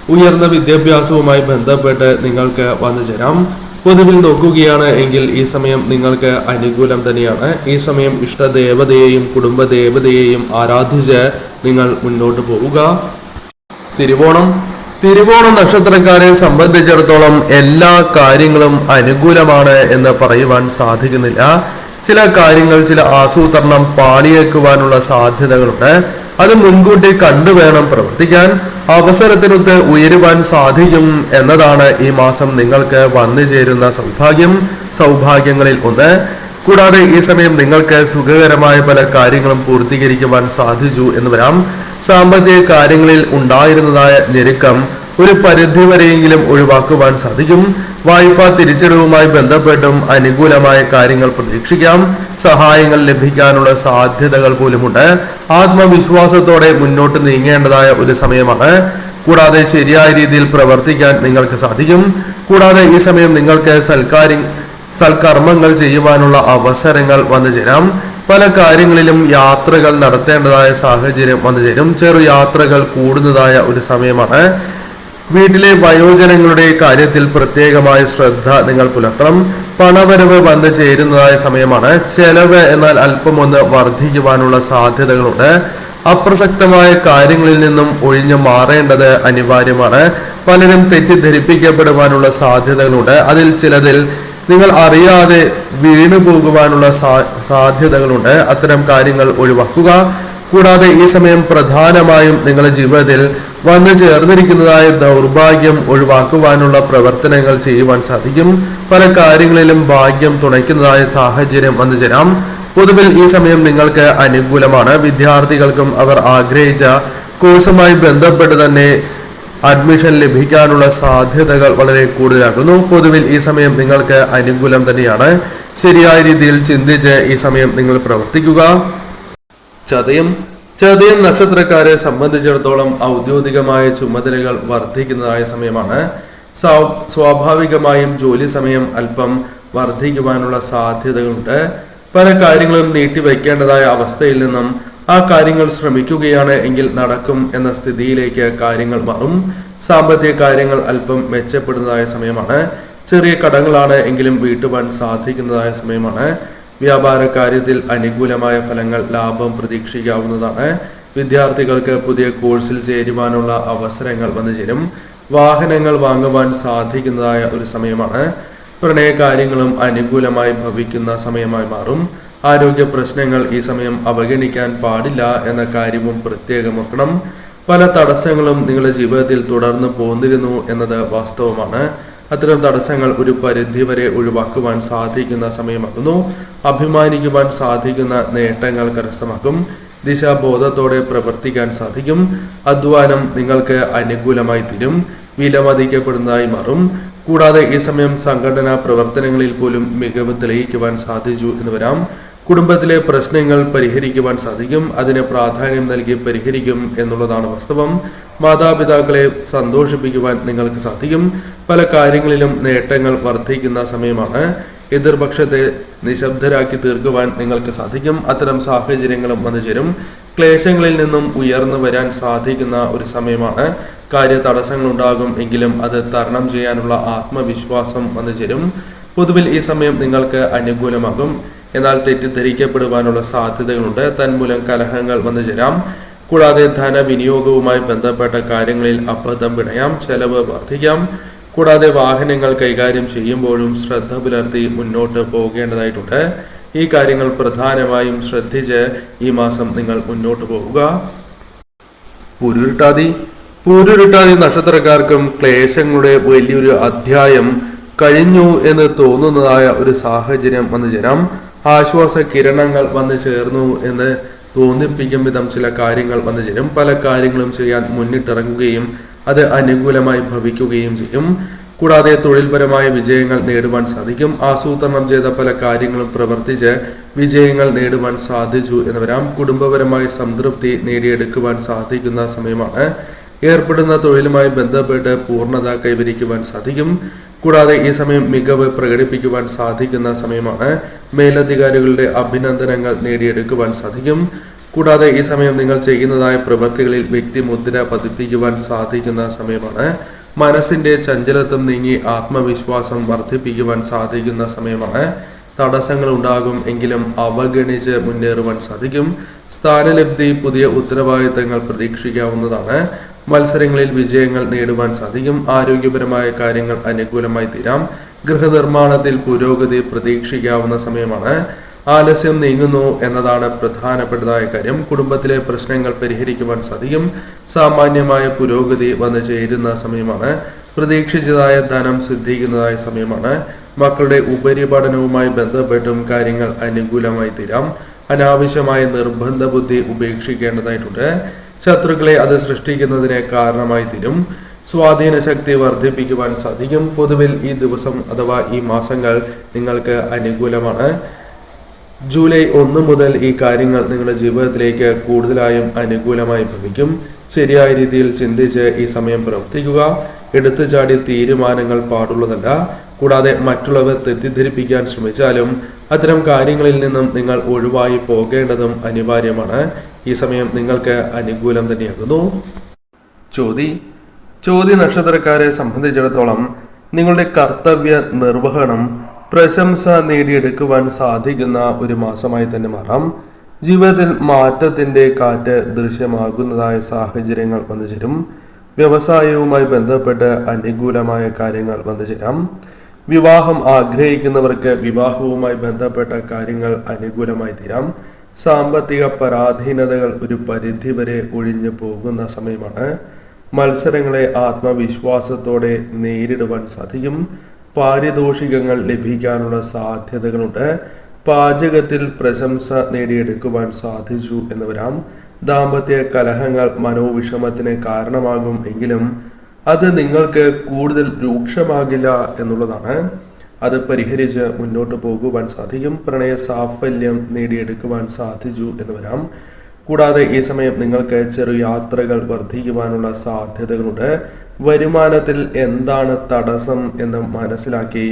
ഉയർന്ന വിദ്യാഭ്യാസവുമായി ബന്ധപ്പെട്ട് നിങ്ങൾക്ക് വന്നു ചേരാം. പൊതുവിൽ നോക്കുകയാണ് എങ്കിൽ ഈ സമയം നിങ്ങൾക്ക് അനുകൂലം തന്നെയാണ്. ഈ സമയം ഇഷ്ടദേവതയെയും കുടുംബദേവതയെയും ആരാധിച്ച് നിങ്ങൾ മുന്നോട്ട് പോവുക. തിരുവോണ നക്ഷത്രക്കാരെ സംബന്ധിച്ചിടത്തോളം എല്ലാ കാര്യങ്ങളും അനുകൂലമാണ് എന്ന് പറയുവാൻ സാധിക്കുന്നില്ല. ചില കാര്യങ്ങൾ, ചില ആസൂത്രണം പാളിയേക്കുവാനുള്ള സാധ്യതകളുണ്ട്. അത് മുൻകൂട്ടി കണ്ടുവേണം പ്രവർത്തിക്കാൻ. അവസരത്തിനൊത്ത് ഉയരുവാൻ സാധിക്കും എന്നതാണ് ഈ മാസം നിങ്ങൾക്ക് വന്നു ചേരുന്ന സൗഭാഗ്യങ്ങളിൽ ഒന്ന്. കൂടാതെ ഈ സമയം നിങ്ങൾക്ക് സുഖകരമായ പല കാര്യങ്ങളും പൂർത്തീകരിക്കുവാൻ സാധിച്ചു എന്ന് വരാം. സാമ്പത്തിക കാര്യങ്ങളിൽ ഉണ്ടായിരുന്നതായ ഞെരുക്കം ഒരു പരിധിവരെയെങ്കിലും ഒഴിവാക്കുവാൻ സാധിക്കും. വായ്പാ തിരിച്ചടവുമായി ബന്ധപ്പെട്ടും അനുകൂലമായ കാര്യങ്ങൾ പ്രതീക്ഷിക്കാം. സഹായങ്ങൾ ലഭിക്കാനുള്ള സാധ്യതകൾ പോലുമുണ്ട്. ആത്മവിശ്വാസത്തോടെ മുന്നോട്ട് നീങ്ങേണ്ടതായ ഒരു സമയമാണ്. കൂടാതെ ശരിയായ രീതിയിൽ പ്രവർത്തിക്കാൻ നിങ്ങൾക്ക് സാധിക്കും. കൂടാതെ ഈ സമയം നിങ്ങൾക്ക് സൽക്കർമ്മങ്ങൾ ചെയ്യുവാനുള്ള അവസരങ്ങൾ വന്നു ചേരാം. പല കാര്യങ്ങളിലും യാത്രകൾ നടത്തേണ്ടതായ സാഹചര്യം വന്നു ചേരും. ചെറു യാത്രകൾ കൂടുന്നതായ ഒരു സമയമാണ്. വീട്ടിലെ വയോജനങ്ങളുടെ കാര്യത്തിൽ പ്രത്യേകമായ ശ്രദ്ധ നിങ്ങൾ പുലർത്തണം. പണവരവ് വന്നു ചേരുന്നതായ സമയമാണ്. ചെലവ് എന്നാൽ അല്പമൊന്ന് വർദ്ധിക്കുവാനുള്ള സാധ്യതകളുണ്ട്. അപ്രസക്തമായ കാര്യങ്ങളിൽ നിന്നും ഒഴിഞ്ഞു മാറേണ്ടത് അനിവാര്യമാണ്. പലരും തെറ്റിദ്ധരിപ്പിക്കപ്പെടുവാനുള്ള സാധ്യതകളുണ്ട്. അതിൽ ചിലതിൽ നിങ്ങൾ അറിയാതെ വീണു പോകുവാനുള്ള സാധ്യതകളുണ്ട്. അത്തരം കാര്യങ്ങൾ ഒഴിവാക്കുക. കൂടാതെ ഈ സമയം പ്രധാനമായും നിങ്ങളുടെ ജീവിതത്തിൽ വന്നു ചേർന്നിരിക്കുന്നതായ ദൗർഭാഗ്യം ഒഴിവാക്കുവാനുള്ള പ്രവർത്തനങ്ങൾ ചെയ്യുവാൻ സാധിക്കും. പല കാര്യങ്ങളിലും ഭാഗ്യം തുണയ്ക്കുന്നതായ സാഹചര്യം വന്നു ചേരാം. പൊതുവിൽ ഈ സമയം നിങ്ങൾക്ക് അനുകൂലമാണ്. വിദ്യാർത്ഥികൾക്കും അവർ ആഗ്രഹിച്ച കോഴ്സുമായി ബന്ധപ്പെട്ട് തന്നെ അഡ്മിഷൻ ലഭിക്കാനുള്ള സാധ്യതകൾ വളരെ കൂടുതലാകുന്നു. പൊതുവിൽ ഈ സമയം നിങ്ങൾക്ക് അനുകൂലം തന്നെയാണ്. ശരിയായ രീതിയിൽ ചിന്തിച്ച് ഈ സമയം നിങ്ങൾ പ്രവർത്തിക്കുക. ചതയം നക്ഷത്രക്കാരെ സംബന്ധിച്ചിടത്തോളം ഔദ്യോഗികമായ ചുമതലകൾ വർദ്ധിക്കുന്നതായ സമയമാണ്. സ്വാഭാവികമായും ജോലി സമയം അല്പം വർദ്ധിക്കുവാനുള്ള സാധ്യതകളുണ്ട്. പല കാര്യങ്ങളും നീട്ടിവെക്കേണ്ടതായ അവസ്ഥയിൽ നിന്നും ആ കാര്യങ്ങൾ ശ്രമിക്കുകയാണ് എങ്കിൽ നടക്കും എന്ന സ്ഥിതിയിലേക്ക് കാര്യങ്ങൾ മാറും. സാമ്പത്തിക കാര്യങ്ങൾ അല്പം മെച്ചപ്പെടുന്നതായ സമയമാണ്. ചെറിയ കടങ്ങളാണ് എങ്കിലും വീട്ടുവാൻ സാധിക്കുന്നതായ സമയമാണ്. വ്യാപാര കാര്യത്തിൽ അനുകൂലമായ ഫലങ്ങൾ, ലാഭം പ്രതീക്ഷിക്കാവുന്നതാണ്. വിദ്യാർത്ഥികൾക്ക് പുതിയ കോഴ്സിൽ ചേരുവാനുള്ള അവസരങ്ങൾ വന്നു ചേരും. വാഹനങ്ങൾ വാങ്ങുവാൻ സാധിക്കുന്നതായ ഒരു സമയമാണ്. പ്രണയകാര്യങ്ങളും അനുകൂലമായി ഭവിക്കുന്ന സമയമായി മാറും. ആരോഗ്യ പ്രശ്നങ്ങൾ ഈ സമയം അവഗണിക്കാൻ പാടില്ല എന്ന കാര്യവും പ്രത്യേകം ഓർക്കണം. പല തടസ്സങ്ങളും നിങ്ങളുടെ ജീവിതത്തിൽ തുടർന്ന് പോന്നിരുന്നു എന്നത് വാസ്തവമാണ്. അത്തരം തടസ്സങ്ങൾ ഒരു പരിധിവരെ ഒഴിവാക്കുവാൻ സാധിക്കുന്ന സമയമാകുന്നു. അഭിമാനിക്കുവാൻ സാധിക്കുന്ന നേട്ടങ്ങൾ കരസ്ഥമാക്കും. ദിശാബോധത്തോടെ പ്രവർത്തിക്കാൻ സാധിക്കും. അധ്വാനം നിങ്ങൾക്ക് അനുകൂലമായി തീരും. വിലമതിക്കപ്പെടുന്നതായി മാറും. കൂടാതെ ഈ സമയം സംഘടനാ പ്രവർത്തനങ്ങളിൽ പോലും മികവ് തെളിയിക്കുവാൻ സാധിച്ചു എന്ന് വരാം. കുടുംബത്തിലെ പ്രശ്നങ്ങൾ പരിഹരിക്കുവാൻ സാധിക്കും. അതിന് പ്രാധാന്യം നൽകി പരിഹരിക്കും എന്നുള്ളതാണ് വാസ്തവം. മാതാപിതാക്കളെ സന്തോഷിപ്പിക്കുവാൻ നിങ്ങൾക്ക് സാധിക്കും. പല കാര്യങ്ങളിലും നേട്ടങ്ങൾ വർദ്ധിക്കുന്ന സമയമാണ്. എതിർപക്ഷത്തെ നിശബ്ദരാക്കി തീർക്കുവാൻ നിങ്ങൾക്ക് സാധിക്കും. അത്തരം സാഹചര്യങ്ങളും വന്നു ചേരും. ക്ലേശങ്ങളിൽ നിന്നും ഉയർന്നു വരാൻ സാധിക്കുന്ന ഒരു സമയമാണ്. കാര്യ തടസ്സങ്ങൾ ഉണ്ടാകും എങ്കിലും അത് തരണം ചെയ്യാനുള്ള ആത്മവിശ്വാസം വന്നു ചേരും. പൊതുവിൽ ഈ സമയം നിങ്ങൾക്ക് അനുകൂലമാകും. എന്നാൽ തെറ്റിദ്ധരിക്കപ്പെടുവാനുള്ള സാധ്യതകളുണ്ട്. തന്മൂലം കലഹങ്ങൾ വന്നു ചേരാം. കൂടാതെ ധനവിനിയോഗവുമായി ബന്ധപ്പെട്ട കാര്യങ്ങളിൽ അബദ്ധം പിണയാം. ചെലവ് വർദ്ധിക്കാം. കൂടാതെ വാഹനങ്ങൾ കൈകാര്യം ചെയ്യുമ്പോഴും ശ്രദ്ധ പുലർത്തി മുന്നോട്ട് പോകേണ്ടതായിട്ടുണ്ട്. ഈ കാര്യങ്ങൾ പ്രധാനമായും ശ്രദ്ധിച്ച് ഈ മാസം നിങ്ങൾ മുന്നോട്ട് പോവുക. പൂരുരുട്ടാതി നക്ഷത്രക്കാർക്കും ക്ലേശങ്ങളുടെ വലിയൊരു അധ്യായം കഴിഞ്ഞു എന്ന് തോന്നുന്നതായ ഒരു സാഹചര്യം വന്നു ചേരാം. ആശ്വാസ കിരണങ്ങൾ വന്നു ചേർന്നു എന്ന് തോന്നിപ്പിക്കും വിധം ചില കാര്യങ്ങൾ വന്നു ചേരും. പല കാര്യങ്ങളും ചെയ്യാൻ മുന്നിട്ടിറങ്ങുകയും അത് അനുകൂലമായി ഭവിക്കുകയും ചെയ്യും. കൂടാതെ തൊഴിൽപരമായ വിജയങ്ങൾ നേടുവാൻ സാധിക്കും. ആസൂത്രണം ചെയ്ത പല കാര്യങ്ങളും പ്രവർത്തിച്ച് വിജയങ്ങൾ നേടുവാൻ സാധിച്ചു എന്ന് വരാം. കുടുംബപരമായ സംതൃപ്തി നേടിയെടുക്കുവാൻ സാധിക്കുന്ന സമയമാണ്. ഏർപ്പെടുന്ന തൊഴിലുമായി ബന്ധപ്പെട്ട് പൂർണ്ണത കൈവരിക്കുവാൻ സാധിക്കും. കൂടാതെ ഈ സമയം മികവ് പ്രകടിപ്പിക്കുവാൻ സാധിക്കുന്ന സമയമാണ്. മേലധികാരികളുടെ അഭിനന്ദനങ്ങൾ നേടിയെടുക്കുവാൻ സാധിക്കും. കൂടാതെ ഈ സമയം നിങ്ങൾ ചെയ്യുന്നതായ പ്രവൃത്തികളിൽ വ്യക്തിമുദ്ര പതിപ്പിക്കുവാൻ സാധിക്കുന്ന സമയമാണ്. മനസ്സിന്റെ ചഞ്ചലത്വം നീങ്ങി ആത്മവിശ്വാസം വർദ്ധിപ്പിക്കുവാൻ സാധിക്കുന്ന സമയമാണ്. തടസ്സങ്ങൾ ഉണ്ടാകും എങ്കിലും അവഗണിച്ച് മുന്നേറുവാൻ സാധിക്കും. സ്ഥാനലബ്ധി, പുതിയ ഉത്തരവാദിത്തങ്ങൾ പ്രതീക്ഷിക്കാവുന്നതാണ്. മത്സരങ്ങളിൽ വിജയങ്ങൾ നേടുവാൻ സാധിക്കും. ആരോഗ്യപരമായ കാര്യങ്ങൾ അനുകൂലമായി തീരാം. ഗൃഹനിർമ്മാണത്തിൽ പുരോഗതി പ്രതീക്ഷിക്കാവുന്ന സമയമാണ്. ആലസ്യം നീങ്ങുന്നു എന്നതാണ് പ്രധാനപ്പെട്ടതായ കാര്യം. കുടുംബത്തിലെ പ്രശ്നങ്ങൾ പരിഹരിക്കുവാൻ സാധിക്കും. സാമാന്യമായ പുരോഗതി വന്നു ചേരുന്ന സമയമാണ്. പ്രതീക്ഷിച്ചതായ ധനം സിദ്ധിക്കുന്നതായ സമയമാണ്. മക്കളുടെ ഉപരിപഠനവുമായി ബന്ധപ്പെട്ടും കാര്യങ്ങൾ അനുകൂലമായി തീരാം. അനാവശ്യമായ നിർബന്ധ ബുദ്ധി ഉപേക്ഷിക്കേണ്ടതായിട്ടുണ്ട്. ശത്രുക്കളെ അത് സൃഷ്ടിക്കുന്നതിന് കാരണമായി തീരും. സ്വാധീന ശക്തി വർദ്ധിപ്പിക്കുവാൻ സാധിക്കും. പൊതുവിൽ ഈ ദിവസം അഥവാ ഈ മാസങ്ങൾ നിങ്ങൾക്ക് അനുകൂലമാണ്. ജൂലൈ 1 മുതൽ ഈ കാര്യങ്ങൾ നിങ്ങളുടെ ജീവിതത്തിലേക്ക് കൂടുതലായും അനുകൂലമായി ഭവിക്കും. ശരിയായ രീതിയിൽ ചിന്തിച്ച് ഈ സമയം പ്രവർത്തിക്കുക. എടുത്തു ചാടി തീരുമാനങ്ങൾ പാടുള്ളതല്ല. കൂടാതെ മറ്റുള്ളവർ തെറ്റിദ്ധരിപ്പിക്കാൻ ശ്രമിച്ചാലും അത്തരം കാര്യങ്ങളിൽ നിന്നും നിങ്ങൾ ഒഴിവായി പോകേണ്ടതും അനിവാര്യമാണ്. ഈ സമയം നിങ്ങൾക്ക് അനുകൂലം തന്നെയാകുന്നു. ചോതി നക്ഷത്രക്കാരെ സംബന്ധിച്ചിടത്തോളം നിങ്ങളുടെ കർത്തവ്യ നിർവഹണം പ്രശംസ നേടിയെടുക്കുവാൻ സാധിക്കുന്ന ഒരു മാസമായി തന്നെ മാറാം. ജീവിതത്തിൽ മാറ്റത്തിന്റെ കാറ്റ് ദൃശ്യമാകുന്നതായ സാഹചര്യങ്ങൾ വന്നു ചേരും. വ്യവസായവുമായി ബന്ധപ്പെട്ട് അനുകൂലമായ കാര്യങ്ങൾ വന്നു ചേരാം. വിവാഹം ആഗ്രഹിക്കുന്നവർക്ക് വിവാഹവുമായി ബന്ധപ്പെട്ട കാര്യങ്ങൾ അനുകൂലമായി തീരാം. സാമ്പത്തിക പരാധീനതകൾ ഒരു പരിധിവരെ ഒഴിഞ്ഞു പോകുന്ന സമയമാണ്. മത്സരങ്ങളെ ആത്മവിശ്വാസത്തോടെ നേരിടുവാൻ സാധിക്കും. പാരിതോഷികങ്ങൾ ലഭിക്കാനുള്ള സാധ്യതകളുണ്ട്. പാചകത്തിൽ പ്രശംസ നേടിയെടുക്കുവാൻ സാധിച്ചു എന്ന് വരാം. ദാമ്പത്യ കലഹങ്ങൾ മനോവിഷമത്തിന് കാരണമാകും എങ്കിലും അത് നിങ്ങൾക്ക് കൂടുതൽ രൂക്ഷമാകില്ല എന്നുള്ളതാണ്. അത് പരിഹരിച്ച് മുന്നോട്ട് പോകുവാൻ സാധിക്കും. പ്രണയ സാഫല്യം നേടിയെടുക്കുവാൻ സാധിച്ചു എന്ന് വരാം. കൂടാതെ ഈ സമയം നിങ്ങൾക്ക് ചെറു യാത്രകൾ വർദ്ധിക്കുവാനുള്ള സാധ്യതകളുണ്ട്. വരുമാനത്തിൽ എന്താണ് തടസ്സം എന്ന് മനസ്സിലാക്കി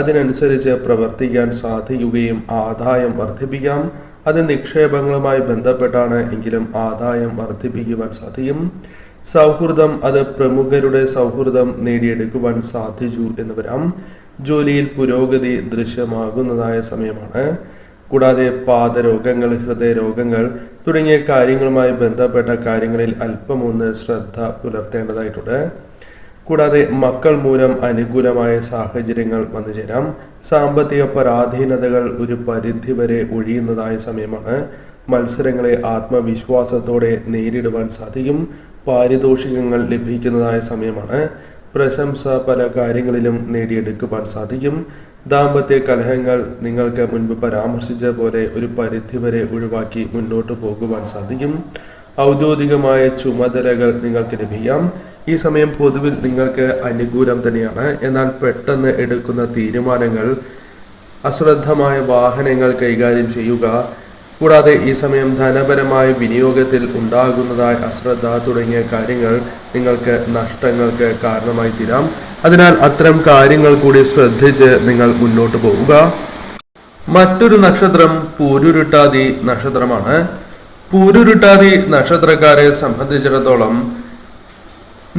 അതിനനുസരിച്ച് പ്രവർത്തിക്കാൻ സാധിക്കുകയും ആദായം വർദ്ധിപ്പിക്കാം. അത് നിക്ഷേപങ്ങളുമായി ബന്ധപ്പെട്ടാണ് എങ്കിലും ആദായം വർദ്ധിപ്പിക്കുവാൻ സാധിക്കും. സൗഹൃദം, അത് പ്രമുഖരുടെ സൗഹൃദം നേടിയെടുക്കുവാൻ സാധിച്ചു എന്ന് വരാം. ജോലിയിൽ പുരോഗതി ദൃശ്യമാകുന്നതായ സമയമാണ്. കൂടാതെ പാദരോഗങ്ങൾ, ഹൃദയരോഗങ്ങൾ തുടങ്ങിയ കാര്യങ്ങളുമായി ബന്ധപ്പെട്ട കാര്യങ്ങളിൽ അല്പമൊന്ന് ശ്രദ്ധ പുലർത്തേണ്ടതായിട്ടുണ്ട്. കൂടാതെ മക്കൾ മൂലം അനുകൂലമായ സാഹചര്യങ്ങൾ വന്നു ചേരാം. സാമ്പത്തിക പരാധീനതകൾ ഒരു പരിധിവരെ ഒഴിയുന്നതായ സമയമാണ്. മത്സരങ്ങളെ ആത്മവിശ്വാസത്തോടെ നേരിടുവാൻ സാധിക്കും. പാരിതോഷികങ്ങൾ ലഭിക്കുന്നതായ സമയമാണ്. പ്രശംസ പല കാര്യങ്ങളിലും നേടിയെടുക്കുവാൻ സാധിക്കും. ദാമ്പത്യ കലഹങ്ങൾ നിങ്ങൾക്ക് മുൻപ് പരാമർശിച്ച പോലെ ഒരു പരിധിവരെ ഒഴിവാക്കി മുന്നോട്ട് പോകുവാൻ സാധിക്കും. ഔദ്യോഗികമായ ചുമതലകൾ നിങ്ങൾക്ക് ലഭിക്കാം. ഈ സമയം പൊതുവിൽ നിങ്ങൾക്ക് അനുകൂലം തന്നെയാണ്. എന്നാൽ പെട്ടെന്ന് എടുക്കുന്ന തീരുമാനങ്ങൾ, അശ്രദ്ധമായ വാഹനങ്ങൾ കൈകാര്യം ചെയ്യുക, കൂടാതെ ഈ സമയം ധനപരമായ വിനിയോഗത്തിൽ ഉണ്ടാകുന്നതായ അശ്രദ്ധ തുടങ്ങിയ കാര്യങ്ങൾ നിങ്ങൾക്ക് നഷ്ടങ്ങൾക്ക് കാരണമായി തീരാം. അതിനാൽ അത്തരം കാര്യങ്ങൾ കൂടി ശ്രദ്ധിച്ച് നിങ്ങൾ മുന്നോട്ട് പോവുക. മറ്റൊരു നക്ഷത്രം പൂരുരുട്ടാതി നക്ഷത്രമാണ്. പൂരുരുട്ടാതി നക്ഷത്രക്കാരെ സംബന്ധിച്ചിടത്തോളം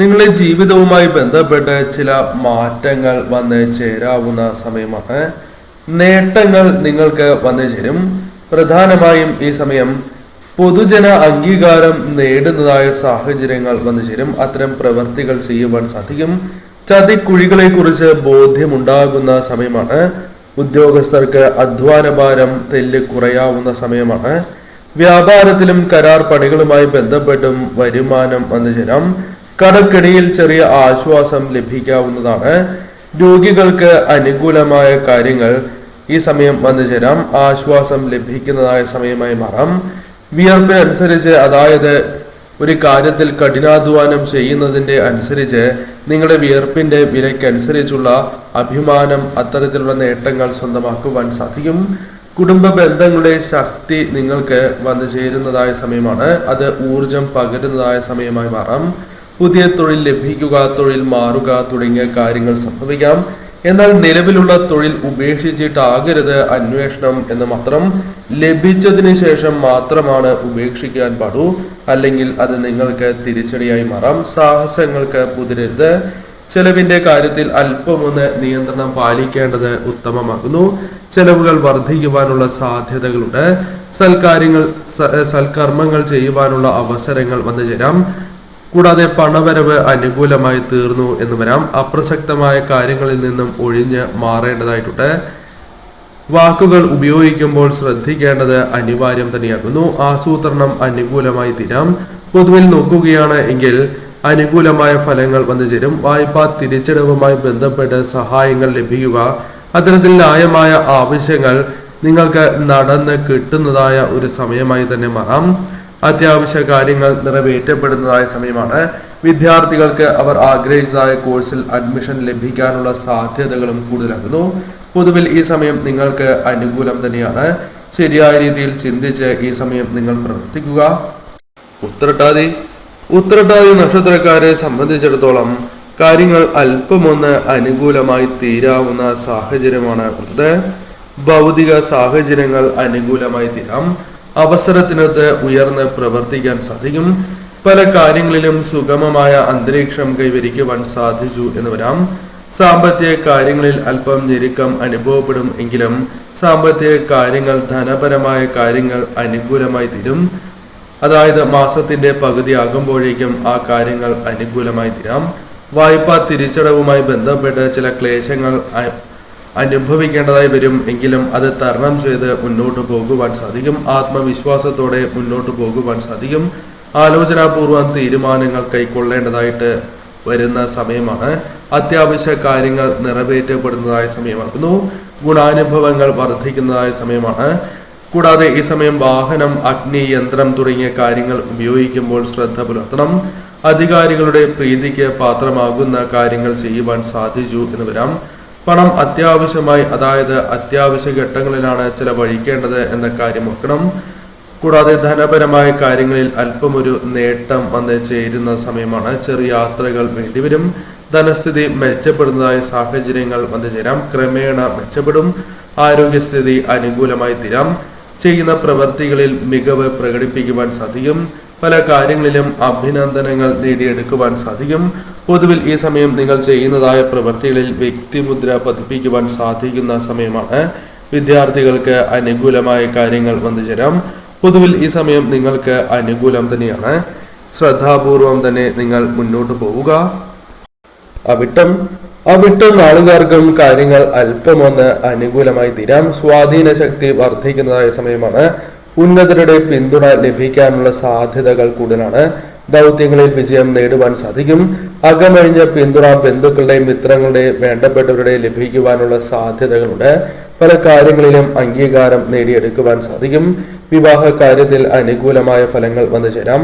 നിങ്ങളുടെ ജീവിതവുമായി ബന്ധപ്പെട്ട് ചില മാറ്റങ്ങൾ വന്ന് ചേരാവുന്ന സമയമാണ്. നേട്ടങ്ങൾ നിങ്ങൾക്ക് വന്നു ചേരും. പ്രധാനമായും ഈ സമയം പൊതുജന അംഗീകാരം നേടുന്നതായ സാഹചര്യങ്ങൾ വന്നു ചേരും. അത്തരം പ്രവൃത്തികൾ ചെയ്യുവാൻ സാധിക്കും. ചതിക്കുഴികളെ കുറിച്ച് ബോധ്യമുണ്ടാകുന്ന സമയമാണ്. ഉദ്യോഗസ്ഥർക്ക് അധ്വാനഭാരം തെല്ല് കുറയാവുന്ന സമയമാണ്. വ്യാപാരത്തിലും കരാർ പണികളുമായി ബന്ധപ്പെട്ടും വരുമാനം വന്നു ചേരാം. കടക്കെണിയിൽ ചെറിയ ആശ്വാസം ലഭിക്കാവുന്നതാണ്. രോഗികൾക്ക് അനുകൂലമായ കാര്യങ്ങൾ ഈ സമയം വന്നു ചേരാം. ആശ്വാസം ലഭിക്കുന്നതായ സമയമായി മാറാം. വിയർപ്പിനനുസരിച്ച്, അതായത് ഒരു കാര്യത്തിൽ കഠിനാധ്വാനം ചെയ്യുന്നതിൻ്റെ അനുസരിച്ച് നിങ്ങളുടെ വിയർപ്പിൻ്റെ വിലയ്ക്കനുസരിച്ചുള്ള അഭിമാനം, അത്തരത്തിലുള്ള നേട്ടങ്ങൾ സ്വന്തമാക്കുവാൻ സാധിക്കും. കുടുംബ ബന്ധങ്ങളുടെ ശക്തി നിങ്ങൾക്ക് വന്നു ചേരുന്നതായ സമയമാണ്. അത് ഊർജം പകരുന്നതായ സമയമായി മാറാം. പുതിയ തൊഴിൽ ലഭിക്കുക, തൊഴിൽ മാറുക തുടങ്ങിയ കാര്യങ്ങൾ സംഭവിക്കാം. എന്നാൽ നിലവിലുള്ള തൊഴിൽ ഉപേക്ഷിച്ചിട്ടാകരുത് അന്വേഷണം എന്ന് മാത്രം. ലഭിച്ചതിന് ശേഷം മാത്രമാണ് ഉപേക്ഷിക്കാൻ പാടൂ, അല്ലെങ്കിൽ അത് നിങ്ങൾക്ക് തിരിച്ചടിയായി മാറാം. സാഹസങ്ങൾക്ക് മുതിരരുത്. ചെലവിന്റെ കാര്യത്തിൽ അല്പമൊന്ന് നിയന്ത്രണം പാലിക്കേണ്ടത് ഉത്തമമാകുന്നു. ചെലവുകൾ വർദ്ധിക്കുവാനുള്ള സാധ്യതകളുണ്ട്. സൽക്കർമ്മങ്ങൾ ചെയ്യുവാനുള്ള അവസരങ്ങൾ വന്നു ചേരാം. കൂടാതെ പണവരവ് അനുകൂലമായി തീർന്നു എന്ന് വരാം. അപ്രസക്തമായ കാര്യങ്ങളിൽ നിന്നും ഒഴിഞ്ഞ് മാറേണ്ടതായിട്ടുണ്ട്. വാക്കുകൾ ഉപയോഗിക്കുമ്പോൾ ശ്രദ്ധിക്കേണ്ടത് അനിവാര്യം തന്നെയാകുന്നു. ആസൂത്രണം അനുകൂലമായി തീരാം. പൊതുവിൽ നോക്കുകയാണ് എങ്കിൽ അനുകൂലമായ ഫലങ്ങൾ വന്നു ചേരും. വായ്പാ തിരിച്ചടവുമായി ബന്ധപ്പെട്ട് സഹായങ്ങൾ ലഭിക്കുക, അത്തരത്തിൽ ന്യായമായ ആവശ്യങ്ങൾ നിങ്ങൾക്ക് നടന്ന് കിട്ടുന്നതായ ഒരു സമയമായി തന്നെ മാറാം. അത്യാവശ്യ കാര്യങ്ങൾ നിറവേറ്റപ്പെടുന്നതായ സമയമാണ്. വിദ്യാർത്ഥികൾക്ക് അവർ ആഗ്രഹിച്ചതായ കോഴ്സിൽ അഡ്മിഷൻ ലഭിക്കാനുള്ള സാധ്യതകളും കൂടുതലാകുന്നു. പൊതുവിൽ ഈ സമയം നിങ്ങൾക്ക് അനുകൂലം തന്നെയാണ്. ശരിയായ രീതിയിൽ ചിന്തിച്ച് ഈ സമയം നിങ്ങൾ പ്രവർത്തിക്കുക. ഉത്രട്ടാതി നക്ഷത്രക്കാരെ സംബന്ധിച്ചിടത്തോളം കാര്യങ്ങൾ അല്പമൊന്ന് അനുകൂലമായി തീരാവുന്ന സാഹചര്യമാണ് ഉള്ളത്. ഭൗതിക സാഹചര്യങ്ങൾ അനുകൂലമായി തീരാം. അവസരത്തിനൊത്ത് ഉയർന്ന് പ്രവർത്തിക്കാൻ സാധിക്കും. പല കാര്യങ്ങളിലും സുഗമമായ അന്തരീക്ഷം കൈവരിക്കുവാൻ സാധിച്ചു എന്ന് വരാം. സാമ്പത്തിക കാര്യങ്ങളിൽ അല്പം ഞെരുക്കം അനുഭവപ്പെടും എങ്കിലും സാമ്പത്തിക കാര്യങ്ങൾ, ധനപരമായ കാര്യങ്ങൾ അനുകൂലമായി തീരും. അതായത് മാസത്തിന്റെ പകുതി ആകുമ്പോഴേക്കും ആ കാര്യങ്ങൾ അനുകൂലമായി തീരാം. വായ്പാ തിരിച്ചടവുമായി ബന്ധപ്പെട്ട് ചില ക്ലേശങ്ങൾ അനുഭവിക്കേണ്ടതായി വരും. എങ്കിലും അത് തരണം ചെയ്ത് മുന്നോട്ട് പോകുവാൻ സാധിക്കും. ആത്മവിശ്വാസത്തോടെ മുന്നോട്ട് പോകുവാൻ സാധിക്കും. ആലോചനാപൂർവ്വം തീരുമാനങ്ങൾ കൈക്കൊള്ളേണ്ടതായിട്ട് വരുന്ന സമയമാണ്. അത്യാവശ്യ കാര്യങ്ങൾ നിറവേറ്റപ്പെടുന്നതായ സമയമാകുന്നു. ഗുണാനുഭവങ്ങൾ വർദ്ധിക്കുന്നതായ സമയമാണ്. കൂടാതെ ഈ സമയം വാഹനം, അഗ്നി, യന്ത്രം തുടങ്ങിയ കാര്യങ്ങൾ ഉപയോഗിക്കുമ്പോൾ ശ്രദ്ധ പുലർത്തണം. അധികാരികളുടെ പ്രീതിക്ക് പാത്രമാകുന്ന കാര്യങ്ങൾ ചെയ്യുവാൻ സാധിച്ചു എന്ന് വരാം. പണം അത്യാവശ്യമായി, അതായത് അത്യാവശ്യ ഘട്ടങ്ങളിലാണ് ചിലവഴിക്കേണ്ടത് എന്ന കാര്യം ഓർക്കണം. കൂടാതെ ധനപരമായ കാര്യങ്ങളിൽ അല്പമൊരു നേട്ടം വന്ന് ചേരുന്ന സമയമാണ്. ചെറിയ യാത്രകൾ വേണ്ടിവരും. ധനസ്ഥിതി മെച്ചപ്പെടുന്നതായ സാഹചര്യങ്ങൾ വന്നു ചേരാം. ക്രമേണ മെച്ചപ്പെടും. ആരോഗ്യസ്ഥിതി അനുകൂലമായി തീരാം. ചെയ്യുന്ന പ്രവൃത്തികളിൽ മികവ് പ്രകടിപ്പിക്കുവാൻ സാധിക്കും. പല കാര്യങ്ങളിലും അഭിനന്ദനങ്ങൾ നേടിയെടുക്കുവാൻ സാധിക്കും. പൊതുവിൽ ഈ സമയം നിങ്ങൾ ചെയ്യുന്നതായ പ്രവൃത്തികളിൽ വ്യക്തിമുദ്ര പതിപ്പിക്കുവാൻ സാധിക്കുന്ന സമയമാണ്. വിദ്യാർത്ഥികൾക്ക് അനുകൂലമായ കാര്യങ്ങൾ വന്നു ചേരാം. പൊതുവിൽ ഈ സമയം നിങ്ങൾക്ക് അനുകൂലം തന്നെയാണ്. ശ്രദ്ധാപൂർവം തന്നെ നിങ്ങൾ മുന്നോട്ട് പോവുക. അവിട്ടം നാളുകാർക്കും കാര്യങ്ങൾ അല്പമൊന്ന് അനുകൂലമായി തീരാം. സ്വാധീന ശക്തി വർദ്ധിക്കുന്നതായ സമയമാണ്. ഉന്നതരുടെ പിന്തുണ ലഭിക്കാനുള്ള സാധ്യതകൾ കൂടുതലാണ്. ദൗത്യങ്ങളിൽ വിജയം നേടുവാൻ സാധിക്കും. അകമഴിഞ്ഞ പിന്തുണ ബന്ധുക്കളുടെയും മിത്രങ്ങളുടെയും വേണ്ടപ്പെട്ടവരുടെ ലഭിക്കുവാനുള്ള സാധ്യതകളുണ്ട്. പല കാര്യങ്ങളിലും അംഗീകാരം നേടിയെടുക്കുവാൻ സാധിക്കും. വിവാഹ കാര്യത്തിൽ അനുകൂലമായ ഫലങ്ങൾ വന്നു ചേരാം.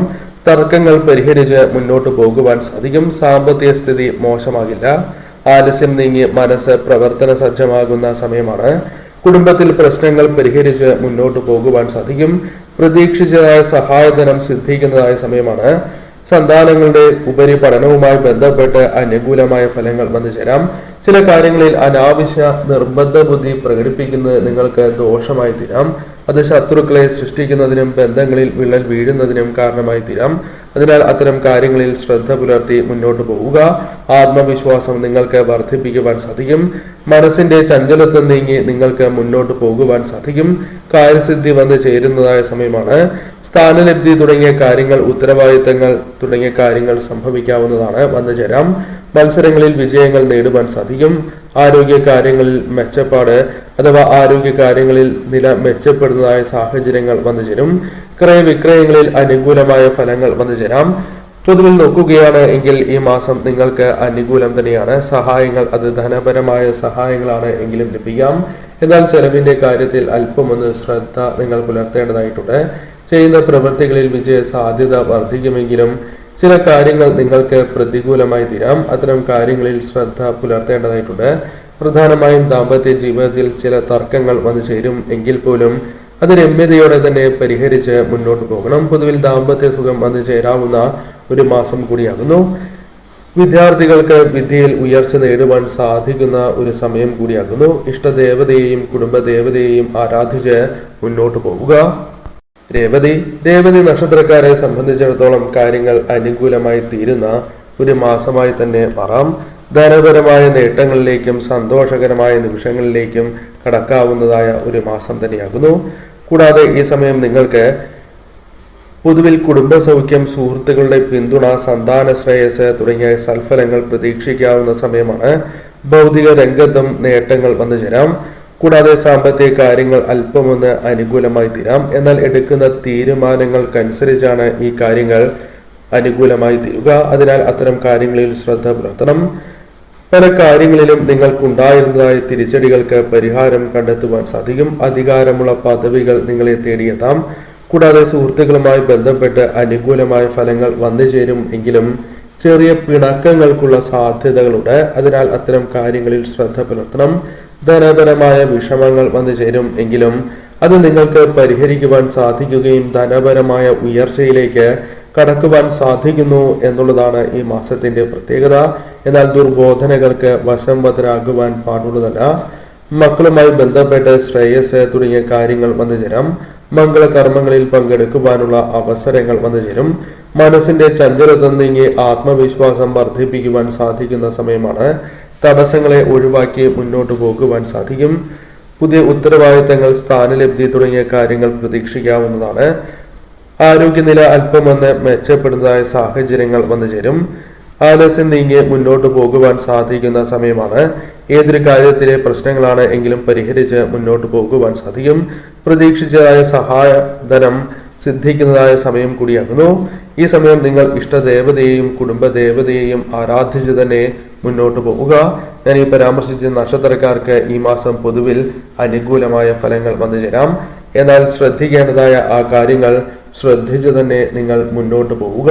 തർക്കങ്ങൾ പരിഹരിച്ച് മുന്നോട്ട് പോകുവാൻ സാധിക്കും. സാമ്പത്തിക സ്ഥിതി മോശമാകില്ല. ആലസ്യം നീങ്ങി മനസ്സ് പ്രവർത്തന സജ്ജമാകുന്ന സമയമാണ്. കുടുംബത്തിൽ പ്രശ്നങ്ങൾ പരിഹരിച്ച് മുന്നോട്ട് പോകുവാൻ സാധിക്കും. പ്രതീക്ഷിച്ചതായ സഹായധനം സിദ്ധിക്കുന്നതായ സമയമാണ്. സന്താനങ്ങളുടെ ഉപരിപഠനവുമായി ബന്ധപ്പെട്ട് അനുകൂലമായ ഫലങ്ങൾ വന്നു ചേരാം. ചില കാര്യങ്ങളിൽ അനാവശ്യ നിർബന്ധ ബുദ്ധി പ്രകടിപ്പിക്കുന്നത് നിങ്ങൾക്ക് ദോഷമായി തീരാം. അത് ശത്രുക്കളെ സൃഷ്ടിക്കുന്നതിനും ബന്ധങ്ങളിൽ വിള്ളൽ വീഴുന്നതിനും കാരണമായി തീരാം. അതിനാൽ അത്തരം കാര്യങ്ങളിൽ ശ്രദ്ധ പുലർത്തി മുന്നോട്ട് പോവുക. ആത്മവിശ്വാസം നിങ്ങൾക്ക് വർദ്ധിപ്പിക്കുവാൻ സാധിക്കും. മനസ്സിന്റെ ചഞ്ചലത്വം നീങ്ങി നിങ്ങൾക്ക് മുന്നോട്ട് പോകുവാൻ സാധിക്കും. കാര്യസിദ്ധി വന്ന് ചേരുന്നതായ സമയമാണ്. സ്ഥാനലബ്ധി തുടങ്ങിയ കാര്യങ്ങൾ, ഉത്തരവാദിത്തങ്ങൾ തുടങ്ങിയ കാര്യങ്ങൾ സംഭവിക്കാവുന്നതാണ്, വന്നു ചേരാം. മത്സരങ്ങളിൽ വിജയങ്ങൾ നേടുവാൻ സാധിക്കും. ആരോഗ്യ കാര്യങ്ങളിൽ മെച്ചപ്പാട് അഥവാ ആരോഗ്യ കാര്യങ്ങളിൽ നില മെച്ചപ്പെടുന്നതായ സാഹചര്യങ്ങൾ വന്നു ചേരും. ക്രയവിക്രയങ്ങളിൽ അനുകൂലമായ ഫലങ്ങൾ വന്നു ചേരാം. പൊതുവിൽ നോക്കുകയാണ് എങ്കിൽ ഈ മാസം നിങ്ങൾക്ക് അനുകൂലം തന്നെയാണ്. സഹായങ്ങൾ അത് ധനപരമായ സഹായങ്ങളാണ് എങ്കിലും ലഭിക്കാം. എന്നാൽ ചെലവിന്റെ കാര്യത്തിൽ അല്പമൊന്ന് ശ്രദ്ധ നിങ്ങൾ പുലർത്തേണ്ടതായിട്ടുണ്ട്. ചെയ്യുന്ന പ്രവൃത്തികളിൽ വിജയ സാധ്യത വർദ്ധിക്കുമെങ്കിലും ചില കാര്യങ്ങൾ നിങ്ങൾക്ക് പ്രതികൂലമായി തീരാം. അത്തരം കാര്യങ്ങളിൽ ശ്രദ്ധ പുലർത്തേണ്ടതായിട്ടുണ്ട്. പ്രധാനമായും ദാമ്പത്യ ജീവിതത്തിൽ ചില തർക്കങ്ങൾ വന്നു ചേരും എങ്കിൽ പോലും അത് രമ്യതയോടെ തന്നെ പരിഹരിച്ച് മുന്നോട്ട് പോകണം. പൊതുവിൽ ദാമ്പത്യ സുഖം വന്നു ചേരാവുന്ന ഒരു മാസം കൂടിയാകുന്നു. വിദ്യാർത്ഥികൾക്ക് വിദ്യയിൽ ഉയർച്ച നേടുവാൻ സാധിക്കുന്ന ഒരു സമയം കൂടിയാകുന്നു. ഇഷ്ടദേവതയെയും കുടുംബദേവതയെയും ആരാധിച്ച് മുന്നോട്ട് പോവുക. രേവതി നക്ഷത്രക്കാരെ സംബന്ധിച്ചിടത്തോളം കാര്യങ്ങൾ അനുകൂലമായി തീരുന്ന ഒരു മാസമായി തന്നെ മാറാം. ധനപരമായ നേട്ടങ്ങളിലേക്കും സന്തോഷകരമായ നിമിഷങ്ങളിലേക്കും കടക്കാവുന്നതായ ഒരു മാസം തന്നെയാകുന്നു. കൂടാതെ ഈ സമയം നിങ്ങൾക്ക് പൊതുവിൽ കുടുംബ സൗഖ്യം, സുഹൃത്തുക്കളുടെ പിന്തുണ, സന്താന ശ്രേയസ് തുടങ്ങിയ സൽഫലങ്ങൾ പ്രതീക്ഷിക്കാവുന്ന സമയമാണ്. ഭൗതിക രംഗത്തും നേട്ടങ്ങൾ വന്നു ചേരാം. കൂടാതെ സാമ്പത്തിക കാര്യങ്ങൾ അല്പമൊന്ന് അനുകൂലമായി തീരാം. എന്നാൽ എടുക്കുന്ന തീരുമാനങ്ങൾക്കനുസരിച്ചാണ് ഈ കാര്യങ്ങൾ അനുകൂലമായി തീരുക. അതിനാൽ അത്തരം കാര്യങ്ങളിൽ ശ്രദ്ധ പുലർത്തണം. പല കാര്യങ്ങളിലും നിങ്ങൾക്കുണ്ടായിരുന്നതായ തിരിച്ചടികൾക്ക് പരിഹാരം കണ്ടെത്തുവാൻ സാധിക്കും. അധികാരമുള്ള പദവികൾ നിങ്ങളെ തേടിയെത്താം. കൂടാതെ സുഹൃത്തുക്കളുമായി ബന്ധപ്പെട്ട് അനുകൂലമായ ഫലങ്ങൾ വന്നു ചേരും എങ്കിലും ചെറിയ പിണക്കങ്ങൾക്കുള്ള സാധ്യതകളുണ്ട്. അതിനാൽ അത്തരം കാര്യങ്ങളിൽ ശ്രദ്ധ പുലർത്തണം. ധനപരമായ വിഷമങ്ങൾ വന്നു ചേരും എങ്കിലും അത് നിങ്ങൾക്ക് പരിഹരിക്കുവാൻ സാധിക്കുകയും ധനപരമായ ഉയർച്ചയിലേക്ക് കടക്കുവാൻ സാധിക്കുന്നു എന്നുള്ളതാണ് ഈ മാസത്തിന്റെ പ്രത്യേകത. എന്നാൽ ദുർബോധനകൾക്ക് വശംവദരാകുവാൻ പാടുള്ളതല്ല. മക്കളുമായി ബന്ധപ്പെട്ട് ശ്രേയസ് തുടങ്ങിയ കാര്യങ്ങൾ വന്നു ചേരാം. മംഗളകർമ്മങ്ങളിൽ പങ്കെടുക്കുവാനുള്ള അവസരങ്ങൾ വന്നു ചേരും. മനസ്സിന്റെ ചഞ്ചലത്വം നീങ്ങി ആത്മവിശ്വാസം വർദ്ധിപ്പിക്കുവാൻ സാധിക്കുന്ന സമയമാണ്. തടസ്സങ്ങളെ ഒഴിവാക്കി മുന്നോട്ട് പോകുവാൻ സാധിക്കും. പുതിയ ഉത്തരവാദിത്തങ്ങൾ, സ്ഥാനലബ്ധി തുടങ്ങിയ കാര്യങ്ങൾ പ്രതീക്ഷിക്കാവുന്നതാണ്. ആരോഗ്യനില അല്പമൊന്ന് മെച്ചപ്പെടുന്നതായ സാഹചര്യങ്ങൾ വന്നു ചേരും. ആലസ്യം നീങ്ങി മുന്നോട്ട് പോകുവാൻ സാധിക്കുന്ന സമയമാണ്. ഏതൊരു കാര്യത്തിലെ പ്രശ്നങ്ങളാണ് എങ്കിലും പരിഹരിച്ച് മുന്നോട്ട് പോകുവാൻ സാധിക്കും. പ്രതീക്ഷിച്ചതായ സഹായധനം സിദ്ധിക്കുന്നതായ സമയം കൂടിയാകുന്നു. ഈ സമയം നിങ്ങൾ ഇഷ്ടദേവതയെയും കുടുംബദേവതയെയും ആരാധിച്ച് തന്നെ മുന്നോട്ട് പോവുക. ഞാൻ ഈ പരാമർശിച്ച നക്ഷത്രക്കാർക്ക് ഈ മാസം പൊതുവിൽ അനുകൂലമായ ഫലങ്ങൾ വന്നു ചേരാം. എന്നാൽ ശ്രദ്ധിക്കേണ്ടതായ ആ കാര്യങ്ങൾ ശ്രദ്ധിച്ച് തന്നെ നിങ്ങൾ മുന്നോട്ട് പോവുക.